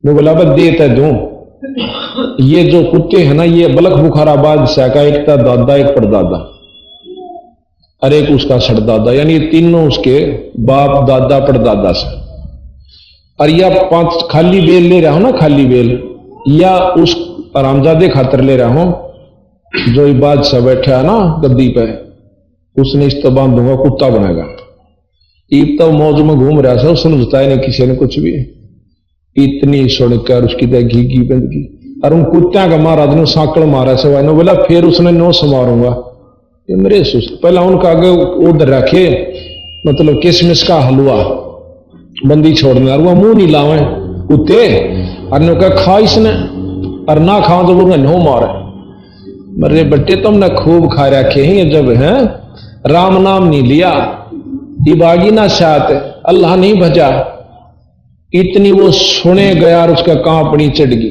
मैं बोला बस देता दूं। ये जो कुत्ते हैं ना ये बलख बुखारा बादशाह का, एक था दादा, एक परदादा और एक उसका सरदादा, यानी तीनों उसके बाप दादा परदादा से। और या 5 खाली बेल ले रहा हूं ना, खाली बेल, या उस आरामजादे खातर ले रहा हूं जो बादशाह बैठा है ना गद्दी पे, उसने इस तो बांध दूंगा, कुत्ता बनेगा। ईब तो मौज में घूम रहा था, उसने बताया नहीं किसी ने कुछ भी। इतनी सुनकर उसकी घी बंदगी, और उन कुत्त्या का महाराज ने सांकड़ मारा सवाई ने बोला फिर उसने 9 समारूंगा। ये मेरे सुस्त पहला उनका आगे उधर रखे, मतलब किशमिश का हलवा बंदी छोड़ने, और वो मुंह नहीं लावे कुत्ते, और ने कहा खा इसने, और ना खाओ तो वो 9 मारे। मरे बट्टे तुमने खूब खा रखे हैं जब है, राम नाम नहीं लिया, इबागी ना शात, अल्लाह नहीं भजा, इतनी वो सुने गया और उसका कांपनी चढ़ गई,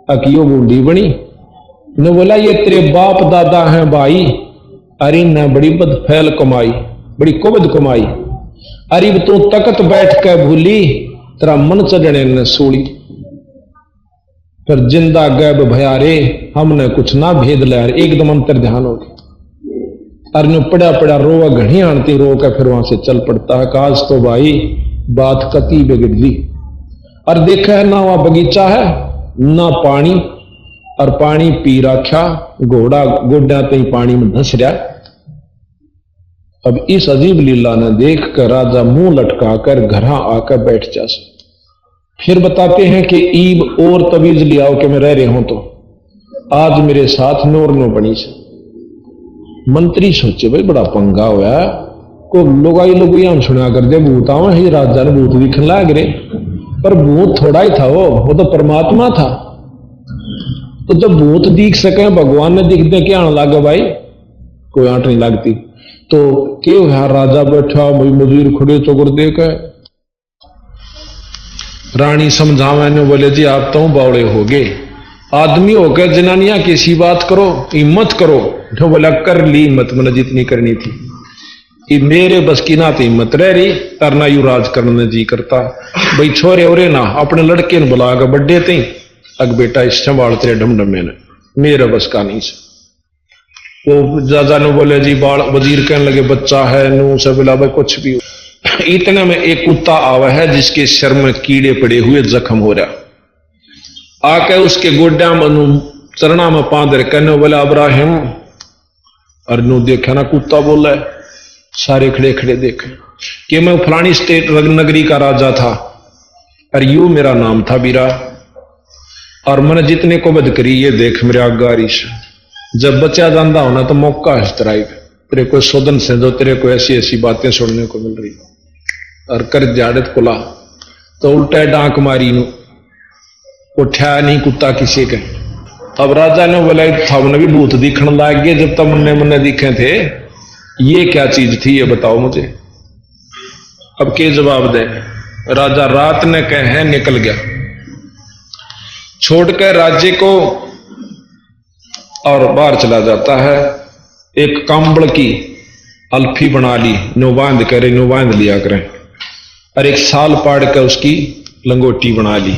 अकियो बूढ़ी बनी ने बोला ये तेरे बाप दादा हैं भाई, अरे न बड़ी बदफैल कमाई, बड़ी कुबद कमाई, अरे तू तकत बैठ के भूली, तेरा मन चढ़ने न सूली, फिर जिंदा गैब भया रे, हमने कुछ ना भेद लिया, एकदम अंतर ध्यान हो गया। अरे पड़ा पड़ा रोवा घड़ी आनती रो के फिर वहां से चल पड़ता है। काज तो भाई बात कती बिगड़ दी। और देखा है ना वहां बगीचा है ना पानी, और पानी पी रखा घोड़ा गोड्या तई पानी में धंस रहा। अब इस अजीब लीला ने देख कर राजा मुंह लटकाकर घर आकर बैठ जा। फिर बताते हैं कि ईब और तवीज लियाओ कि मैं रह रहे हूं तो आज मेरे साथ नोर नो बनी से। मंत्री सोचे भाई बड़ा पंगा हुआ को लोगाई हम सुना कर दे भूत आवा ही राजा ने भूत दिखने लग रहे, पर भूत थोड़ा ही था, वो तो परमात्मा था। तो जब भूत दिख सके भगवान ने दिख दे क्या आने लगे भाई, कोई आंट नहीं लगती। तो क्यों है राजा बैठा मजूर खड़े चौकर देख रानी समझावे ने बोले जी आप तो बावड़े हो गए, आदमी होकर जनानियां किसी बात करो, हिम्मत करो। तो बोला कर ली हिम्मत, मैंने जितनी करनी थी, मेरे बस की ना तो हिम्मत रह रही, तरना युवराज करने जी करता। भाई छोरे ओरे ना अपने लड़के ने बुला कर बड्डे थे, अग बेटा इस संभाल तेरे डमडमे ने, मेरा बस का नहीं से। वो जाजा ने बोले जी बाल वजीर कहने लगे बच्चा है नू से बोला भाई कुछ भी। इतने में एक कुत्ता आवा है जिसके सिर में कीड़े पड़े हुए जख्म हो रहा, आके उसके गोड्या में चरणा में पादर कहने बोला अब्राहिम। और नू देखा ना कुत्ता बोला है, सारे खड़े खड़े देखे कि मैं फलानी स्टेट नगरी का राजा था और यू मेरा नाम था बीरा, और मैंने जितने को बद करी ये देख मेरे आगारी से। जब बचा जाता होना तो मौका है तराई तेरे को सोदन से जो तेरे को ऐसी ऐसी बातें सुनने को मिल रही, और कर जाड़त कुला तो उल्टा डांक मारी नू उठा नहीं कुत्ता किसी के। अब राजा ने बोला थाने भी भूत दिखने लग गए, जब तक मुन्ने मुन्ने दिखे थे ये क्या चीज थी ये बताओ मुझे। अब के जवाब दे, राजा रात ने कहे निकल गया छोड़कर राज्य को और बाहर चला जाता है। एक कंबल की अल्फी बना ली, नो बांध करे नो बांध लिया करें, और एक साल पाड़ कर उसकी लंगोटी बना ली,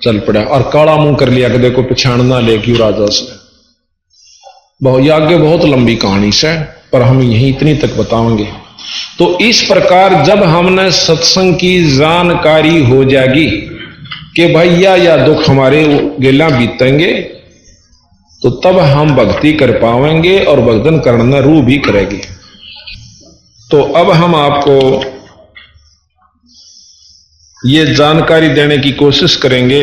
चल पड़ा और काला मुंह कर लिया कि देखो पछाड़ना ले क्यों राजा से। बहुत आगे बहुत लंबी कहानी से, पर हम यही इतनी तक बताएंगे। तो इस प्रकार जब हमने सत्संग की जानकारी हो जाएगी कि भैया या दुख हमारे गेला बीतेंगे, तो तब हम भक्ति कर पाएंगे और भक्तन करना रूह भी करेगी। तो अब हम आपको ये जानकारी देने की कोशिश करेंगे,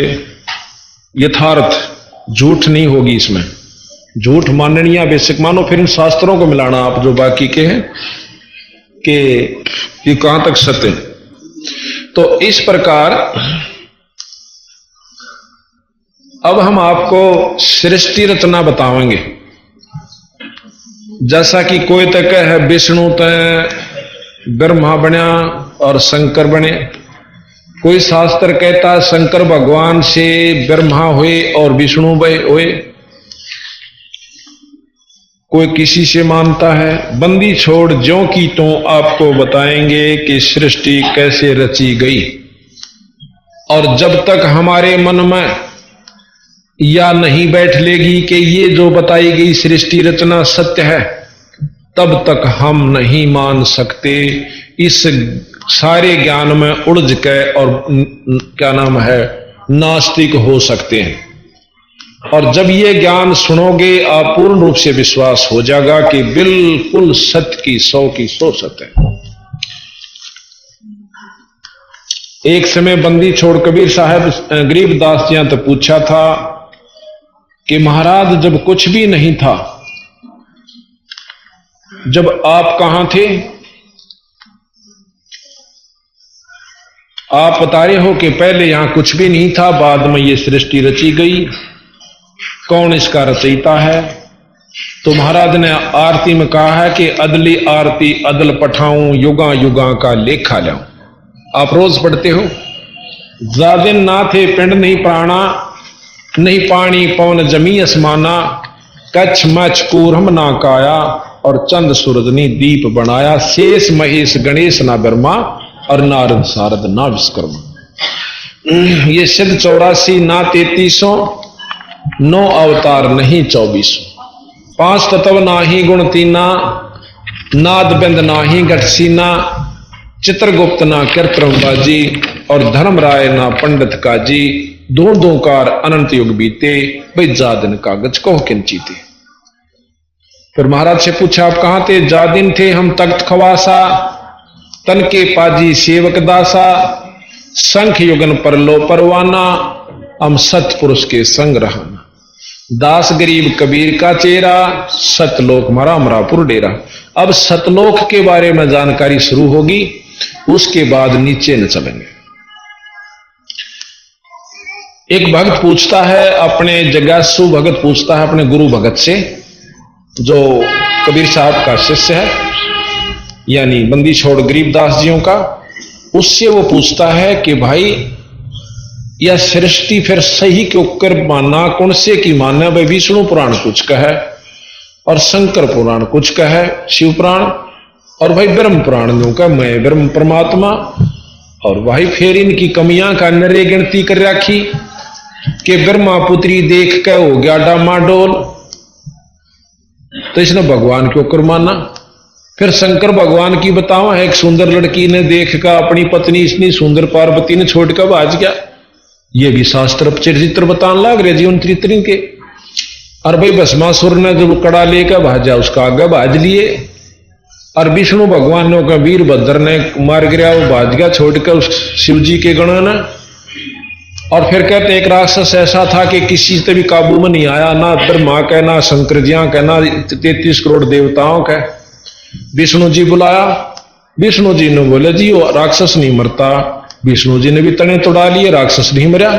यथार्थ झूठ नहीं होगी इसमें, झूठ माननीय बेसिक मानो फिर इन शास्त्रों को मिलाना आप जो बाकी के हैं कि ये कहां तक सत्य है। तो इस प्रकार अब हम आपको सृष्टि रचना बताएंगे। जैसा कि कोई तक है विष्णु तय ब्रह्मा बना और शंकर बने, कोई शास्त्र कहता है शंकर भगवान से ब्रह्मा हुए और विष्णु हुए, कोई किसी से मानता है। बंदी छोड़ ज्यों की तो आपको बताएंगे कि सृष्टि कैसे रची गई। और जब तक हमारे मन में या नहीं बैठ लेगी कि ये जो बताई गई सृष्टि रचना सत्य है, तब तक हम नहीं मान सकते। इस सारे ज्ञान में उलझ के और क्या नाम है नास्तिक हो सकते हैं। और जब ये ज्ञान सुनोगे आप पूर्ण रूप से विश्वास हो जाएगा कि बिल्कुल सत्य की 100 सत्य है। एक समय बंदी छोड़ कबीर साहब गरीबदास जी तो पूछा था कि महाराज जब कुछ भी नहीं था, जब आप कहां थे? आप बता रहे हो कि पहले यहां कुछ भी नहीं था, बाद में ये सृष्टि रची गई, कौन इसका रचयिता है? तो महाराज ने आरती में कहा है कि अदली आरती अदल पठाऊं, युगा युगा का लेखा लाऊं। आप रोज पढ़ते हो। जादिन ना थे पिंड नहीं प्राणा, नहीं पानी पवन जमी असमाना, कच्छ मच कूरम ना काया, और चंद सूरज ने दीप बनाया, शेष महेश गणेश ना ब्रह्मा, और नारद सारद ना विश्वकर्मा। ये सिद्ध 84 ना 3300, 9 अवतार नहीं 2400, 5 तत्व नाही गुण तीना, नाद बिंद नाही गठसीना, चित्रगुप्त ना कृत्रमबाजी, और धर्मराय ना पंडित काजी, दो दो कार अनंत युग बीते, भाई जा दिन कागज कहो किन चीते। फिर महाराज से पूछा आप कहां थे? जा दिन थे हम तख्त खवासा, तन के पाजी सेवक दासा, संख युगन पर लो परवाना, हम सतपुरुष के संग रहना, दास गरीब कबीर का चेहरा, सतलोक मरा मरापुर डेरा। अब सतलोक के बारे में जानकारी शुरू होगी, उसके बाद नीचे न चलेंगे। एक भक्त पूछता है अपने, जगासु भगत पूछता है अपने गुरु भगत से, जो कबीर साहब का शिष्य है, यानी बंदी छोड़ गरीबदास जियों का, उससे वो पूछता है कि भाई यह सृष्टि फिर सही क्यों कर मानना, कौन से की मानना? भाई विष्णु पुराण कुछ का है, और शंकर पुराण कुछ का है, शिव पुराण, और भाई ब्रह्म पुराण जो का मैं ब्रह्म परमात्मा, और भाई फिर इनकी कमियां का नरे गिनती कर रखी कि ब्रह्मा पुत्री देख के हो गया डामाडोल, तो इसने भगवान क्यों कर माना? फिर शंकर भगवान की बतावा है, एक सुंदर लड़की ने देख कर अपनी पत्नी इतनी सुंदर पार्वती ने छोड़कर भाज गया, ये भी शास्त्र चरित्र बताने लग रहे जीवन चरित्र के। और भाई भस्मासुर ने जो कड़ा लेकर भाजा उसका आगे भाज लिए, और विष्णु भगवान ने वीरभद्र ने मार गिरा, वो भाज गया छोड़कर उस शिव जी के गण ने। और फिर कहते एक राक्षस ऐसा था कि किसी से भी काबू में नहीं आया, ना ब्रह्मा का, ना शंकर जिया का, ना 33 करोड़ देवताओं का। विष्णु जी बुलाया, विष्णु जी ने बोले जी वो राक्षस नहीं मरता, विष्णु जी ने भी तने तोड़ा लिए, राक्षस नहीं मरा।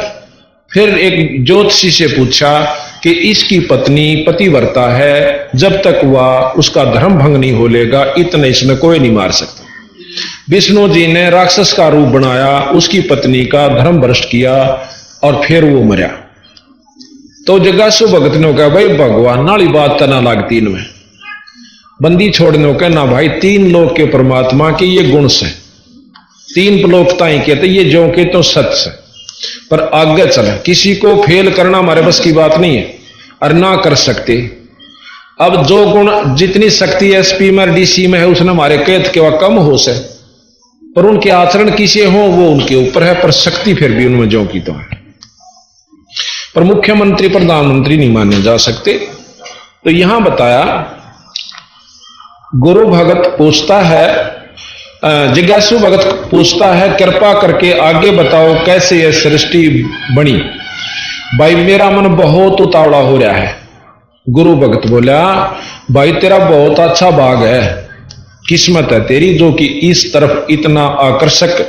फिर एक ज्योतिषी से पूछा कि इसकी पत्नी पतिव्रता है, जब तक वह उसका धर्म भंग नहीं हो लेगा इतने इसने कोई नहीं मार सकता। विष्णु जी ने राक्षस का रूप बनाया, उसकी पत्नी का धर्म भ्रष्ट किया, और फिर वो मरा। तो जगासु भगत ने कहा भाई भगवान नाली बात तना लागती इनमें, बंदी छोड़ने का ना भाई, 3 लोक के परमात्मा के ये गुण से, 3 लोकता ही कहते, ये जो के तो सच से, पर आगे चले किसी को फेल करना हमारे बस की बात नहीं है, और ना कर सकते। अब जो गुण जितनी शक्ति एसपी में डीसी में है उसने हमारे कैद के वह कम हो से, पर उनके आचरण किसे हो वो उनके ऊपर है, पर शक्ति फिर भी उनमें जो की तो है। पर मुख्यमंत्री प्रधानमंत्री नहीं माने जा सकते। तो यहां बताया गुरु भगत पूछता है, जिज्ञासु भगत पूछता है कृपा करके आगे बताओ कैसे यह सृष्टि बनी, भाई मेरा मन बहुत उतावला हो रहा है। गुरु भगत बोला भाई तेरा बहुत अच्छा भाग है, किस्मत है तेरी जो कि इस तरफ इतना आकर्षक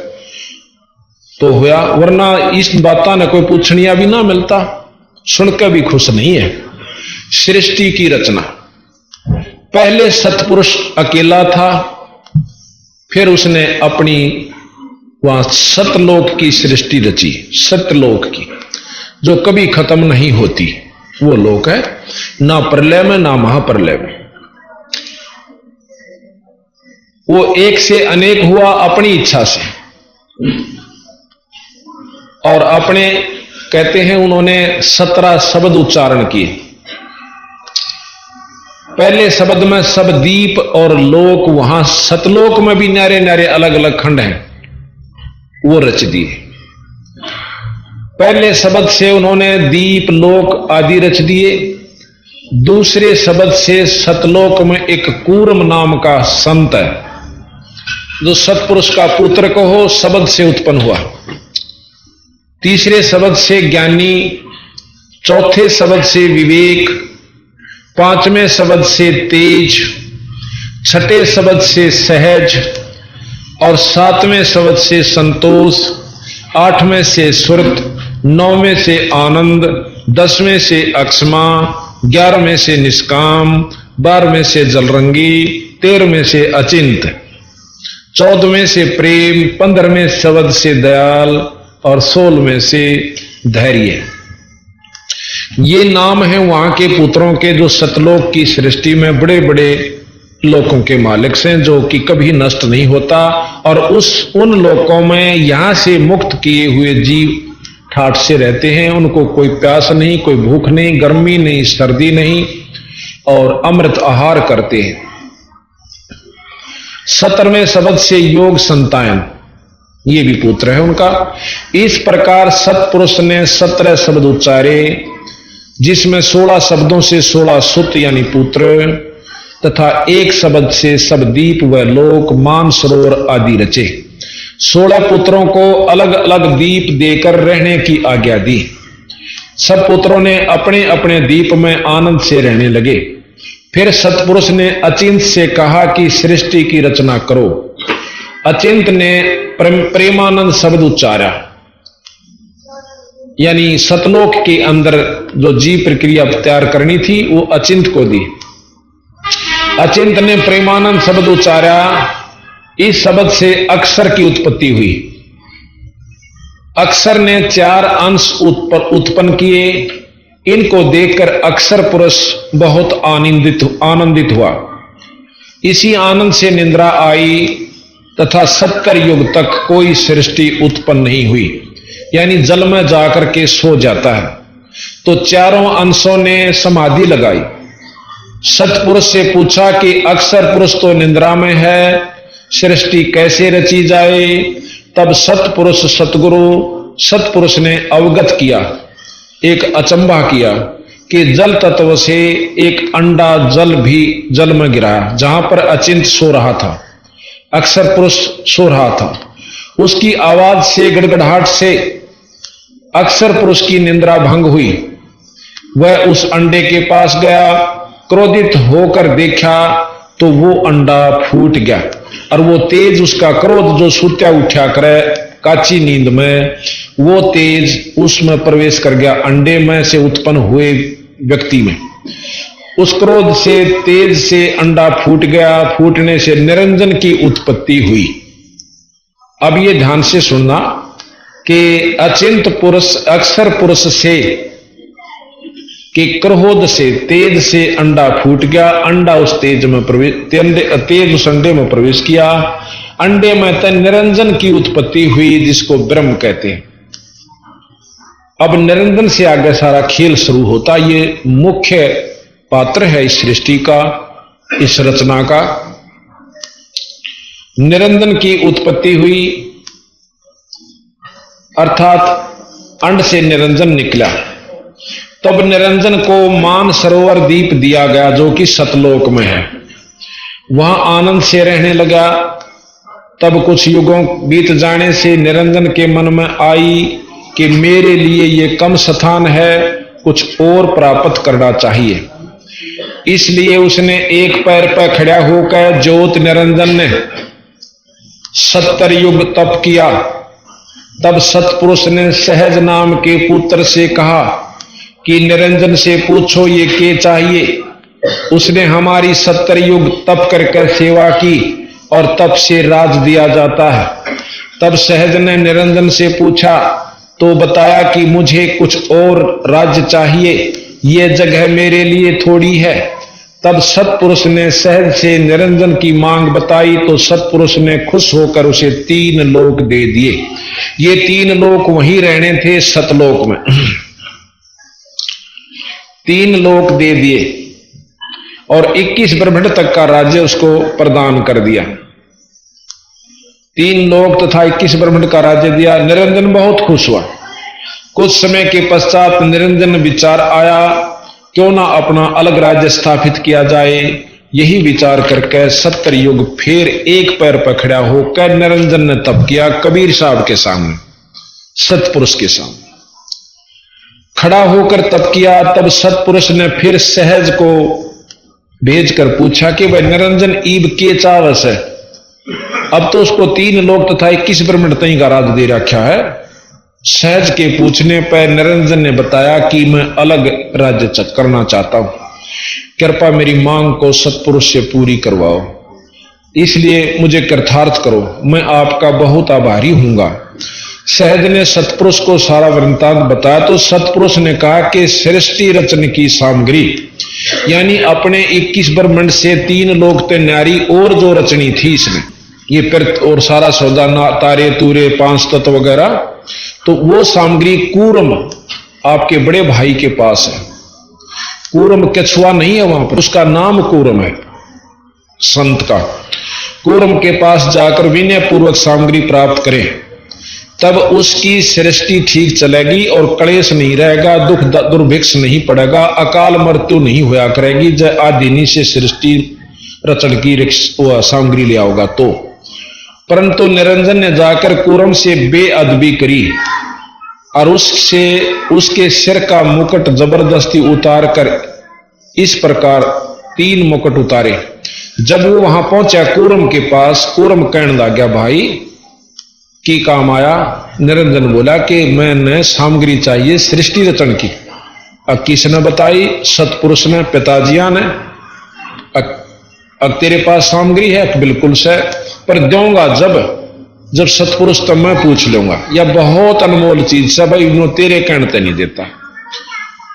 तो हुआ, वरना इस बाता ने कोई पूछनिया भी ना मिलता, सुनकर भी खुश नहीं है। सृष्टि की रचना पहले सतपुरुष अकेला था, फिर उसने अपनी वहां सतलोक की सृष्टि रची, सतलोक की जो कभी खत्म नहीं होती, वो लोक है, ना प्रलय में ना महाप्रलय में। वो एक से अनेक हुआ अपनी इच्छा से, और अपने कहते हैं उन्होंने 17 शब्द उच्चारण किए। पहले शब्द में सब दीप और लोक, वहां सतलोक में भी न्यारे न्यारे अलग अलग खंड हैं, वो रच दिए। पहले शब्द से उन्होंने दीप लोक आदि रच दिए। दूसरे शब्द से सतलोक में एक कूर्म नाम का संत है, जो सतपुरुष का पुत्र कहो शब्द से उत्पन्न हुआ। तीसरे शब्द से ज्ञानी, चौथे शब्द से विवेक, पांचवें शब्द से तेज, छठे शब्द से सहज, और सातवें शब्द से संतोष, आठवें से सुरत, नौवें से आनंद, 10वें से अक्षमा, 11वें से निष्काम, 12वें से जलरंगी, 13वें से अचिंत, 14वें से प्रेम, 15वें शब्द से दयाल और 16वें से धैर्य। ये नाम है वहां के पुत्रों के जो सतलोक की सृष्टि में बड़े बड़े लोकों के मालिक हैं, जो कि कभी नष्ट नहीं होता। और उन लोकों में यहां से मुक्त किए हुए जीव ठाठ से रहते हैं। उनको कोई प्यास नहीं, कोई भूख नहीं, गर्मी नहीं, सर्दी नहीं, और अमृत आहार करते हैं। 17वें शब्द से योग संतायन, ये भी पुत्र है उनका। इस प्रकार सतपुरुष ने 17 शब्द उच्चारे, जिसमें 16 शब्दों से 16 सुत यानी पुत्र तथा एक शब्द से सब दीप व लोक, मानसरोवर आदि रचे। 16 पुत्रों को अलग अलग दीप देकर रहने की आज्ञा दी। सब पुत्रों ने अपने अपने दीप में आनंद से रहने लगे। फिर सतपुरुष ने अचिंत से कहा कि सृष्टि की रचना करो। अचिंत ने प्रेमानंद शब्द उच्चारा, यानी सतलोक के अंदर जो जीव प्रक्रिया तैयार करनी थी वो अचिंत को दी। अचिंत ने प्रेमानंद शब्द उच्चारा। इस शब्द से अक्षर की उत्पत्ति हुई। अक्षर ने 4 अंश उत्पन्न किए। इनको देखकर अक्षर पुरुष बहुत आनंदित हुआ। इसी आनंद से निद्रा आई तथा 70 युग तक कोई सृष्टि उत्पन्न नहीं हुई, यानी जल में जाकर के सो जाता है। तो चारों अंशों ने समाधि लगाई। सतपुरुष से पूछा कि अक्षर पुरुष तो निद्रा में है, सृष्टि कैसे रची जाए? तब सतपुरुष सतपुरुष ने अवगत किया, एक अचंभा किया कि जल तत्व से एक अंडा जल में गिरा, जहां पर अचिंत सो रहा था, अक्षर पुरुष सो रहा था। उसकी आवाज से, गड़गड़ाहट से अक्षर पुरुष की निद्रा भंग हुई। वह उस अंडे के पास गया, क्रोधित होकर देखा तो वो अंडा फूट गया, और वो तेज, उसका क्रोध जो सुत्या उठा करे काची नींद में, वो तेज उसमें प्रवेश कर गया, अंडे में से उत्पन्न हुए व्यक्ति में। उस क्रोध से, तेज से अंडा फूट गया। फूटने से निरंजन की उत्पत्ति हुई। अब ये ध्यान से सुनना कि अचिंत पुरुष, अक्षर पुरुष से कि क्रोध से, तेज से अंडा फूट गया। अंडा उस तेज में प्रवेश, तेज उस अंडे में प्रवेश किया। अंडे में तन निरंजन की उत्पत्ति हुई, जिसको ब्रह्म कहते हैं। अब निरंजन से आगे सारा खेल शुरू होता। ये मुख्य पात्र है इस सृष्टि का, इस रचना का। निरंजन की उत्पत्ति हुई, अर्थात अंड से निरंजन निकला। तब निरंजन को मानसरोवर दीप दिया गया, जो कि सतलोक में है। वहां आनंद से रहने लगा। तब कुछ युगों बीत जाने से निरंजन के मन में आई कि मेरे लिए ये कम स्थान है, कुछ और प्राप्त करना चाहिए। इसलिए उसने एक पैर पर खड़ा होकर ज्योत निरंजन ने 70 युग तप किया। तब सतपुरुष ने सहज नाम के पुत्र से कहा कि निरंजन से पूछो ये क्या चाहिए। उसने हमारी 70 युग तप कर सेवा की और तप से राज दिया जाता है। तब सहज ने निरंजन से पूछा तो बताया कि मुझे कुछ और राज्य चाहिए, ये जगह मेरे लिए थोड़ी है। तब सतपुरुष ने सहज से निरंजन की मांग बताई तो सतपुरुष ने खुश होकर उसे 3 लोक दे दिए। ये 3 लोक वहीं रहने थे, सतलोक में 3 लोक दे दिए और 21 ब्रह्मांड तक का राज्य उसको प्रदान कर दिया। 3 लोक तथा 21 ब्रह्मांड का राज्य दिया। निरंजन बहुत खुश हुआ। कुछ समय के पश्चात निरंजन विचार आया, क्यों ना अपना अलग राज्य स्थापित किया जाए। यही विचार करके 70 युग फिर एक पैर पर खड़ा होकर निरंजन ने तप किया कबीर साहब के सामने, सतपुरुष के सामने खड़ा होकर तप किया। तब सतपुरुष ने फिर सहज को भेजकर पूछा कि भाई निरंजन ईब के चावस है। अब तो उसको 3 लोक तथा 21 ब्रह्मांड तई का राज दे रखा है। सहज के पूछने पर निरंजन ने बताया कि मैं अलग राज्य करना चाहता हूं, कृपा मेरी मांग को सतपुरुष से पूरी करवाओ। इसलिए मुझे कृतार्थ करो, मैं आपका बहुत आभारी हूंगा। सहज ने सतपुरुष को सारा वृत्तांत बताया तो सतपुरुष ने कहा कि सृष्टि रचन की सामग्री यानी अपने 21 ब्रह्मांड से 3 लोक ते नारी और जो रचनी थी इसने, ये प्रत और सारा सौदा तारे तूरे 5 तत्व वगैरह, तो वो सामग्री कूर्म आपके बड़े भाई के पास है। कूर्म कछुआ नहीं है वहां पर, उसका नाम कूर्म है संत का। कूर्म के पास जाकर विनय पूर्वक सामग्री प्राप्त करें, तब उसकी सृष्टि ठीक चलेगी और क्लेश नहीं रहेगा, दुख दुर्भिक्ष नहीं पड़ेगा, अकाल मृत्यु नहीं होया करेगी। जय आदिनी से सृष्टि रचन की सामग्री ले आओगा तो। परंतु निरंजन ने जाकर कूर्म से बेअदबी करी और उसके सिर का मुकुट जबरदस्ती उतार कर इस प्रकार 3 मुकुट उतारे। जब वो वहां पहुंचा कूर्म के पास, कूर्म कहने लगा भाई की काम आया। निरंजन बोला कि मैंने सामग्री चाहिए सृष्टि रचन की। अब किसने बताई? सतपुरुष ने, पिताजिया ने। अब तेरे पास सामग्री है? बिल्कुल से, पर दूंगा जब सतपुरुष तब मैं पूछ लूंगा। यह बहुत अनमोल चीज है भाई, इन्हों तेरे कहने नहीं देता।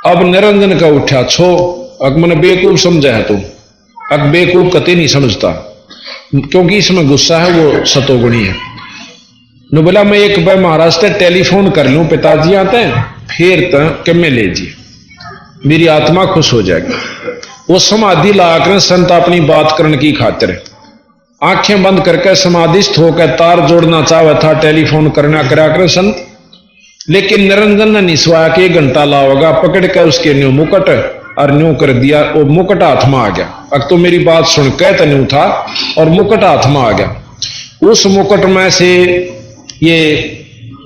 अब निरंजन का उठा छो, अग मैंने बेवकूफ समझा है तू। अग बेवकूफ कते नहीं समझता, क्योंकि इसमें गुस्सा है, वो सतोगुणी है। ने बोला मैं एक बार महाराष्ट्र टेलीफोन कर लूं पिताजी आते हैं, फिर तो में ले जी, मेरी आत्मा खुश हो जाएगी। वो समाधि लाकर संत अपनी बात करने की खातिर आंखें बंद करके समाधिस्थ होकर तार जोड़ना चाहे था, टेलीफोन करना करा कर संत। लेकिन निरंजन ने निस्वाया कि 1 घंटा लाओगा, पकड़ कर उसके न्यू मुकुट और न्यू कर दिया। वो मुकुट हाथ में आ गया। अब तो मेरी बात सुन के तो न्यू था और मुकुट हाथ में आ गया। उस मुकुट में से ये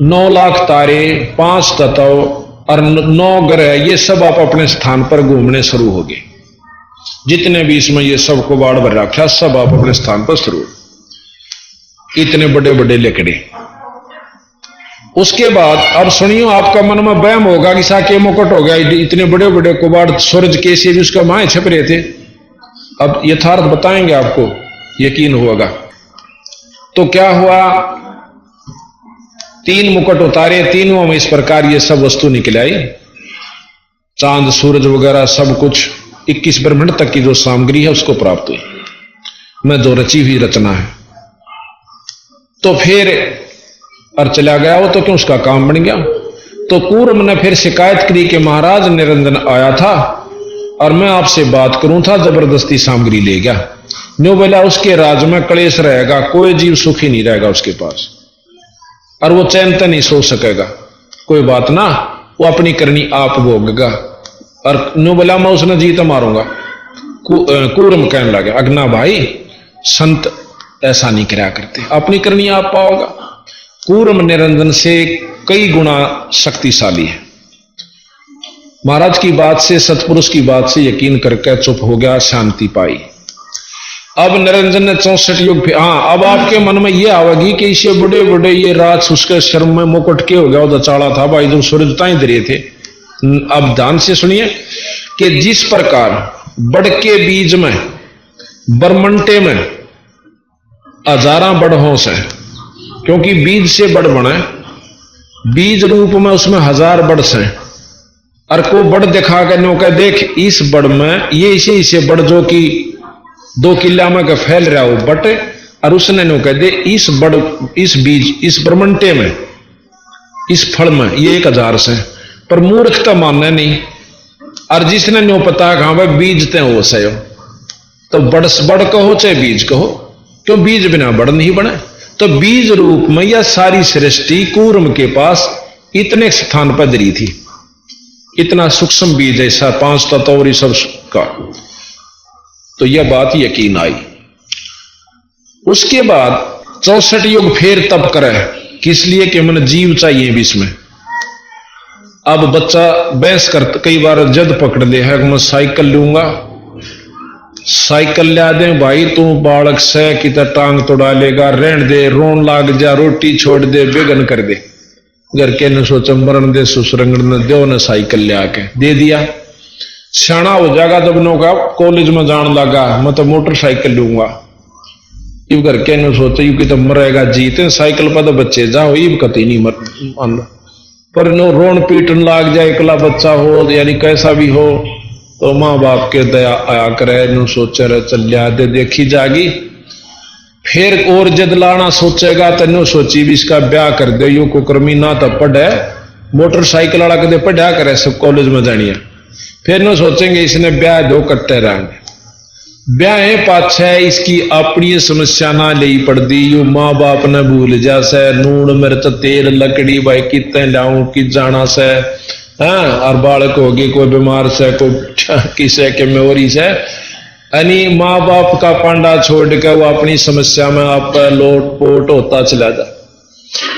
9 लाख तारे, 5 तत्व और 9 ग्रह, ये सब आप अपने स्थान पर घूमने शुरू हो गए। जितने भी इसमें ये सब को बाढ़ भर रखा, सब आप अपने स्थान पर शुरू। इतने बड़े बड़े लेकड़े। उसके बाद अब सुनियो, आपका मन में वहम होगा कि साके मुकुट हो गया, इतने बड़े बड़े कुबाड़ सूरज कैसे भी उसका माए छप रहे थे। अब यथार्थ बताएंगे आपको, यकीन होगा। तो क्या हुआ, 3 मुकुट उतारे, तीनों में इस प्रकार ये सब वस्तु निकल आई, चांद सूरज वगैरह सब कुछ 21 ब्रह्मांड तक की जो सामग्री है उसको प्राप्त हुई, मैं जो रची हुई रचना है। तो फिर और चला गया वो, तो क्यों उसका काम बन गया। तो कूर्म ने फिर शिकायत करी कि महाराज निरंजन आया था और मैं आपसे बात करूं था, जबरदस्ती सामग्री ले गया। न्यू बोला उसके राज में क्लेश रहेगा, कोई जीव सुखी नहीं रहेगा उसके पास, और वो चैन तक नहीं सो सकेगा। कोई बात ना, वो अपनी करनी आप भोगेगा। और न्यू बोला मैं उसने जीत मारूंगा। कूर्म कहने लगा अगना भाई, संत ऐसा नहीं करा करते, अपनी करनी आप पाओगा। कूर्म निरंजन से कई गुना शक्तिशाली है। महाराज की बात से, सतपुरुष की बात से यकीन करके चुप हो गया, शांति पाई। अब निरंजन ने 64 युग, हाँ अब आपके मन में ये आवेगी कि इसे बड़े बड़े ये राज उसके शर्म में मुकुट के हो गया, उधर चाड़ा था भाई, जो सूरज ताई दे थे। अब ध्यान से सुनिए कि जिस प्रकार बड़ के बीज में, बरमंटे में हजारा बड़होंस है, क्योंकि बीज से बड़ बने, बीज रूप में उसमें 1000 बड़स हैं। और को बड़ दिखा के नो कह देख इस बड़ में ये इसे बड़ जो कि 2 किला में का फैल रहा हो बट, और उसने नो कह दे इस बड़, इस बीज, इस ब्रह्मंडे में, इस फल में ये 1000 से, पर मूर्खता मानना नहीं। और जिसने नो पता कहां भाई बीज ते हो सयो, तो बड़ कहो चाहे बीज कहो, क्यों बीज बिना बड़ नहीं बने। तो बीज रूप में यह सारी सृष्टि कूर्म के पास इतने स्थान पर धरी थी, इतना सूक्ष्म बीज ऐसा 5 तत्व सब का। तो यह बात यकीन आई। उसके बाद 64 युग फिर तप करे, किस लिए कि मैंने जीव चाहिए बीच में। अब बच्चा बहस कर, कई बार जद पकड़ ले है मैं साइकिल लूंगा, साइकिल ला दे भाई, तू बालक से कितना टांग तोड़ा लेगा, रहन दे, रोन लाग जा, रोटी छोड़ दे, बेगन कर दे। घर के ने सोचा मरण दे, सुसरंगण ने दो ने साइकिल ले आके दे दिया। सियाना हो जाएगा जब नो का कॉलेज में जान लगा, मैं तो मोटरसाइकिल लूंगा। इब घर के नु सोचे यू कि तो मरेगा जीते साइकिल पर तो बच्चे जाओ इब कती नहीं मर पर नो रोन पीटन लाग जाए, एकला बच्चा हो यानी कैसा भी हो, तो माँ बाप के दया आया करे, नु सोचे रहे चल दे देखी जागी। फिर और जद लाना सोचेगा तो नु सोची भी इसका ब्याह कर दे, यू कुकर्मी ना तो पढ़े, मोटरसाइकिल वाला कदे पढ़ा करे सब कॉलेज में जानिए। फिर नु सोचेंगे इसने ब्याह दो कट्टे रहेंगे, ब्याह पाछे इसकी अपनी समस्या ना ले पड़ दी, यू माँ बाप ने भूल जा से, नून मिर्च तेल लकड़ी भाई कितने लाऊं कि जाना से, हाँ और बालक होगी कोई बीमार से कोई किसे के मेरी से, यानी माँ बाप का पांडा छोड़ के वो अपनी समस्या में आप लोट पोट होता चला जा।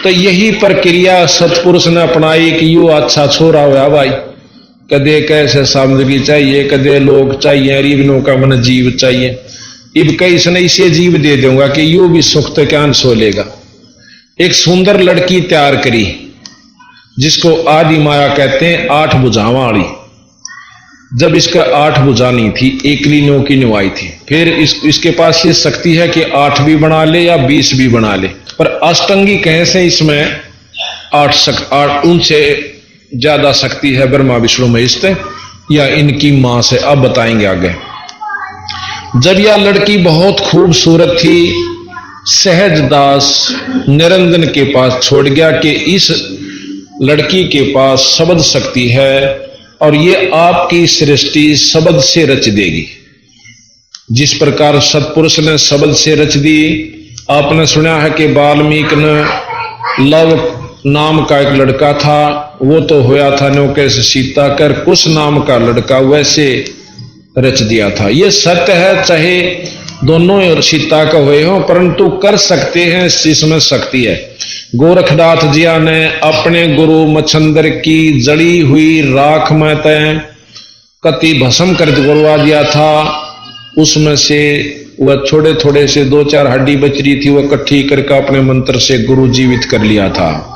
तो यही प्रक्रिया सतपुरुष ने अपनाई कि यू अच्छा छोरा हुआ भाई, कदे कैसे सामग्री चाहिए, कदे लोग चाहिए, रिबनों का मन जीव चाहिए, इब कई इसने इसे जीव दे दूंगा कि यू भी सुख तो क्या सो लेगा। एक सुंदर लड़की तैयार करी जिसको आदि माया कहते हैं, 8 भुजावां वाली। जब इसका 8 भुजा नहीं थी, एकली नो की निवाई थी, फिर इसके पास ये शक्ति है कि 8 भी बना ले या 20 भी बना ले, पर अष्टंगी कहे से इसमें 8 उनसे ज्यादा शक्ति है ब्रह्मा विष्णु महेश या इनकी मां से। अब बताएंगे आगे। जब यह लड़की बहुत खूबसूरत थी, सहजदास निरंजन के पास छोड़ गया कि इस लड़की के पास शब्द शक्ति है और ये आपकी सृष्टि शब्द से रच देगी। जिस प्रकार सतपुरुष ने शब्द से रच दी, आपने सुना है कि वाल्मीकि ने लव नाम का एक लड़का था, वो तो होया था नो कैसे सीता कर, कुश नाम का लड़का वैसे रच दिया था। ये सत्य है, चाहे दोनों सीता का हुए हो, परंतु कर सकते हैं, इसमें शक्ति है। गोरखनाथ जिया ने अपने गुरु मच्छंदर की जड़ी हुई राख में तय कति भस्म कर गुरवा दिया था, उसमें से वह थोड़े थोड़े से 2-4 हड्डी बच रही थी, वह इकट्ठी करके अपने मंत्र से गुरु जीवित कर लिया था।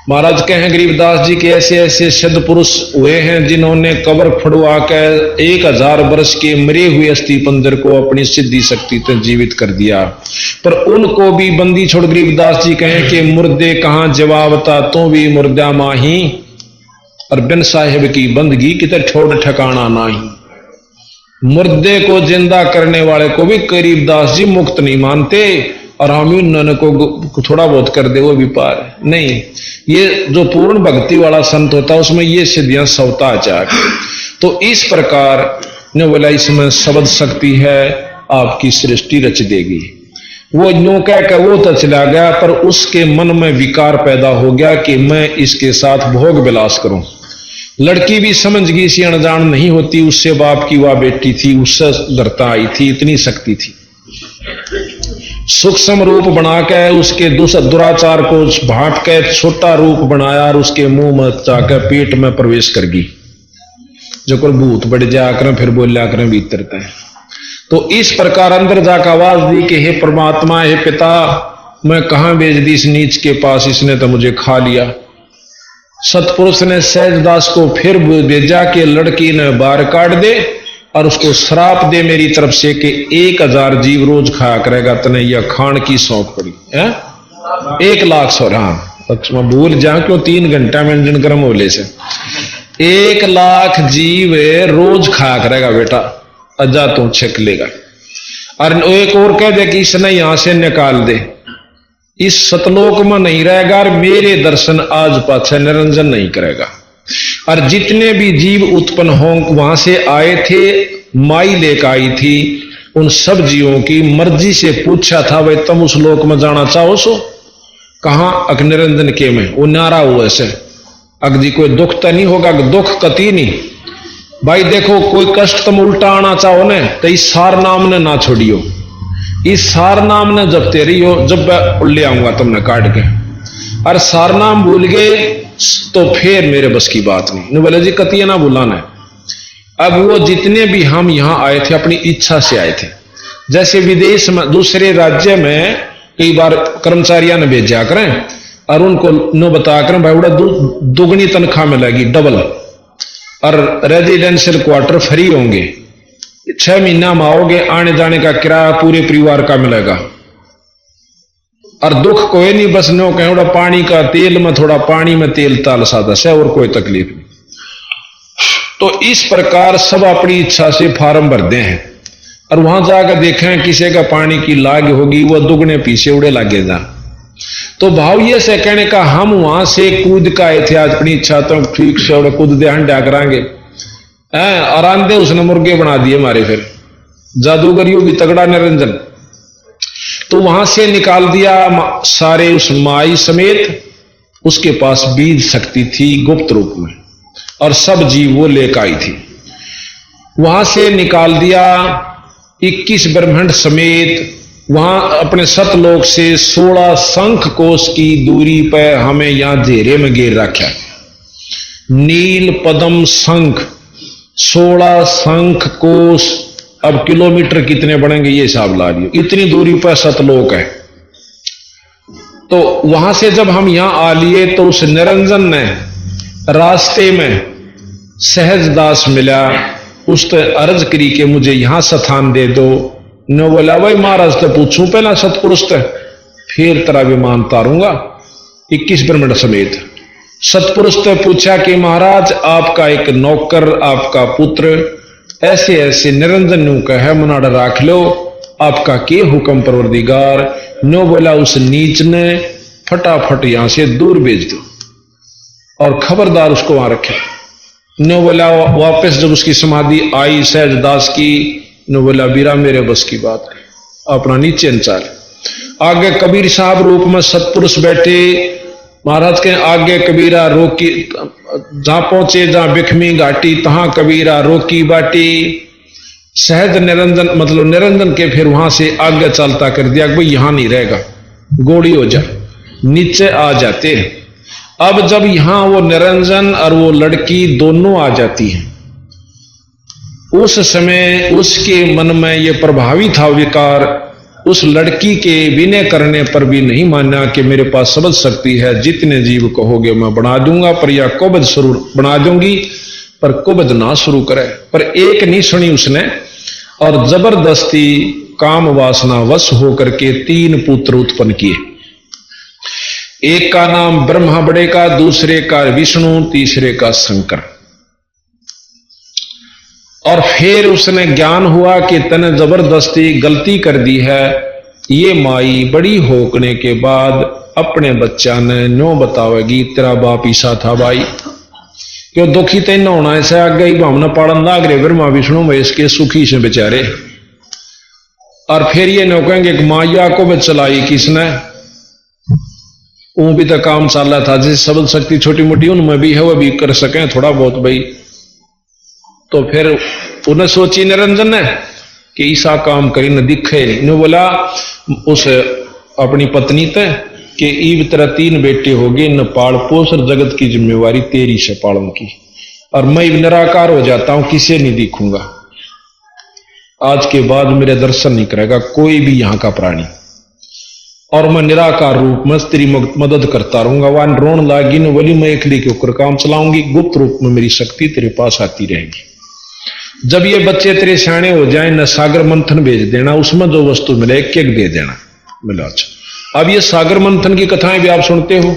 महाराज कहें गरीबदास जी के ऐसे ऐसे सिद्ध पुरुष हुए हैं जिन्होंने कब्र फड़वा कर 1000 वर्ष के मरे हुए अस्थि पंजर को अपनी सिद्धि शक्ति से जीवित कर दिया, पर उनको भी बंदी छोड़ गरीबदास जी कहें कि मुर्दे कहां जवाबता तो भी मुर्दा माही, और बिन साहिब की बंदगी कितने ठोड़ ठिकाना नाही। मुर्दे को जिंदा करने वाले को भी गरीबदास जी मुक्त नहीं मानते, और हम उन्होंने को थोड़ा बहुत कर दे वो भी पार नहीं। ये जो पूर्ण भक्ति वाला संत होता है उसमें ये सिद्धियां सवता चाह। तो इस प्रकार ने बोला इसमें शब्द शक्ति है, आपकी सृष्टि रच देगी। वो यूं कह कर वो तो चला गया, पर उसके मन में विकार पैदा हो गया कि मैं इसके साथ भोग विलास करूं। लड़की भी समझ गई, सी अनजान नहीं होती, उससे बाप की वह बेटी थी, उससे धरता आई थी, इतनी शक्ति थी। सूक्ष्म रूप बना के उसके दुराचार को भांट के छोटा रूप बनाया और उसके मुंह में जाकर पेट में प्रवेश कर गई। जो कोई भूत बढ़ जाकर फिर बोलिया करें भीतर तय। तो इस प्रकार अंदर जाकर आवाज दी कि हे परमात्मा, हे पिता, मैं कहां भेज दी इस नीच के पास, इसने तो मुझे खा लिया। सतपुरुष ने सहजदास को फिर भेजा कि लड़की ने बाहर काट दे और उसको श्राप दे मेरी तरफ से कि 1000 जीव रोज खाया करेगा, तने यह खान की शौक पड़ी है। 1,00,000 सौ, हाँ मैं भूल जाऊं क्यों 3 घंटा में इंजन गर्म होले से 1,00,000 जीव रोज खाया करेगा बेटा, अजा तू छिक लेगा। और एक और कह दे कि इसने यहां से निकाल दे, इस सतलोक में नहीं रहेगा और मेरे दर्शन आज पाछे निरंजन नहीं करेगा। और जितने भी जीव उत्पन्न हो वहां से आए थे, माई लेकर आई थी, उन सब जीवों की मर्जी से पूछा था भाई तुम उस लोक में जाना चाहो सो? कहां? अग्निरंजन के में। वो नारा हुआ ऐसे अगजी कोई दुख तो नहीं होगा, दुख कती नहीं भाई। देखो कोई कष्ट तुम उल्टा आना चाहो न तो इस सार नाम ने ना छोड़ियो, इस सार नाम ने जपते रहियो, जब ले आऊंगा तुमने काट के। और सार नाम भूल गए तो फिर मेरे बस की बात नहीं। बोले जी कतिया ना बुलाना है। अब वो जितने भी हम यहां आए थे अपनी इच्छा से आए थे, जैसे विदेश में दूसरे राज्य में कई बार कर्मचारियों ने भेजा करें और उनको नो बता करें भाई बड़ा दुगनी तनख्वाह मिलेगी, डबल, और रेजिडेंशियल क्वार्टर फ्री होंगे, 6 महीना में आओगे, आने जाने का किराया पूरे परिवार का मिलेगा, और दुख कोई नहीं, बस नो कहोड़ा पानी का तेल में थोड़ा पानी में तेल ताल सादा से, और कोई तकलीफ नहीं। तो इस प्रकार सब अपनी इच्छा से फार्म भरते हैं और वहां जाकर देखें किसी का पानी की लाग होगी, वह दुगने पीछे उड़े लगे जा। तो भाव ये से कहने का हम वहां से कूद का आए थे, आज अपनी इच्छा तो ठीक से उड़े कूद दे हंडा करांगे, और आंधे उसने मुर्गे बना दिए हमारे, फिर जादूगरियों भी तगड़ा निरंजन। तो वहां से निकाल दिया सारे उस माई समेत, उसके पास बीज शक्ति थी गुप्त रूप में, और सब जीव वो लेकर आई थी। वहां से निकाल दिया 21 ब्रह्मांड समेत, वहां अपने सतलोक से 16 शंख कोश की दूरी पर हमें यहां घेरे में घेर रखा। नील पद्म शंख 16 शंख कोश, अब किलोमीटर कितने बढ़ेंगे ये हिसाब ला लियो, इतनी दूरी पर सतलोक है। तो वहां से जब हम यहां आ लिए तो उस निरंजन ने रास्ते में सहजदास मिला, उसने अर्ज करी कि मुझे यहां स्थान दे दो। न बोला भाई महाराज से पूछूं पहला सतपुरुष से, फिर तेरा विमान तारूंगा 21 ब्रह्मांड समेत। सतपुरुष से पूछा कि महाराज आपका एक नौकर, आपका पुत्र ऐसे ऐसे निरंजन नु कहे मनाड़ राख लो, आपका के हुक्म परवरदिगार। नो बोला उस नीच ने फटाफट यहां से दूर भेज दो और खबरदार उसको वहां रखे। नो बोला वापस जब उसकी समाधि आई सहजदास की, नो बोला बीरा मेरे बस की बात, अपना नीचे चाल। आगे कबीर साहब रूप में सतपुरुष बैठे, महाराज के आगे कबीरा रोकी, जहां पहुंचे जहां बिखमी घाटी तहां कबीरा रोकी बाटी। सहज निरंजन मतलब निरंजन के फिर वहां से आगे चलता कर दिया, भाई यहां नहीं रहेगा, गोड़ी हो जा, नीचे आ जाते। अब जब यहां वो निरंजन और वो लड़की दोनों आ जाती हैं, उस समय उसके मन में ये प्रभावी था विकार, उस लड़की के विनय करने पर भी नहीं माना कि मेरे पास समझ शक्ति है, जितने जीव कहोगे मैं बना दूंगा, पर यह कुबद शुरू बना दूंगी, पर कुबद ना शुरू करे। पर एक नहीं सुनी उसने, और जबरदस्ती काम वासना वश होकर के 3 पुत्र उत्पन्न किए। एक का नाम ब्रह्मा बड़े का, दूसरे का विष्णु, तीसरे का शंकर। और फिर उसने ज्ञान हुआ कि तने जबरदस्ती गलती कर दी है। ये माई बड़ी होने के बाद अपने बच्चा ने नो बतावेगी तेरा बाप ईसा था भाई, क्यों दुखी तेन होना ऐसे आगे ही भावना पालन लाग रहे ब्रह्मा विष्णु महेश के सुखी से बेचारे। और फिर ये नो कहेंगे कि माया को भी चलाई किसने, वो भी तो काम चल रहा था, जिस शब्द शक्ति छोटी मोटी उनमें भी है वो भी कर सकें थोड़ा बहुत भाई। तो फिर उन्हें सोची निरंजन ने कि ईसा काम करी न दिखे, ने बोला उस अपनी पत्नी ते कि ईब तरह 3 बेटे हो गए, न पाल पोस और जगत की जिम्मेवारी तेरी से पालन की, और मैं निराकार हो जाता हूं, किसे नहीं दिखूंगा, आज के बाद मेरे दर्शन नहीं करेगा कोई भी यहां का प्राणी, और मैं निराकार रूप में तेरी मदद करता रहूंगा। वहां रोन लागी न बोली मैं एकली के ऊपर काम चलाऊंगी, गुप्त रूप में मेरी शक्ति तेरे पास आती रहेगी। जब ये बच्चे तेरे सियाने हो जाए न सागर मंथन भेज देना, उसमें जो वस्तु मिले एक एक दे देना मिला। अच्छा अब ये सागर मंथन की कथाएं भी आप सुनते हो,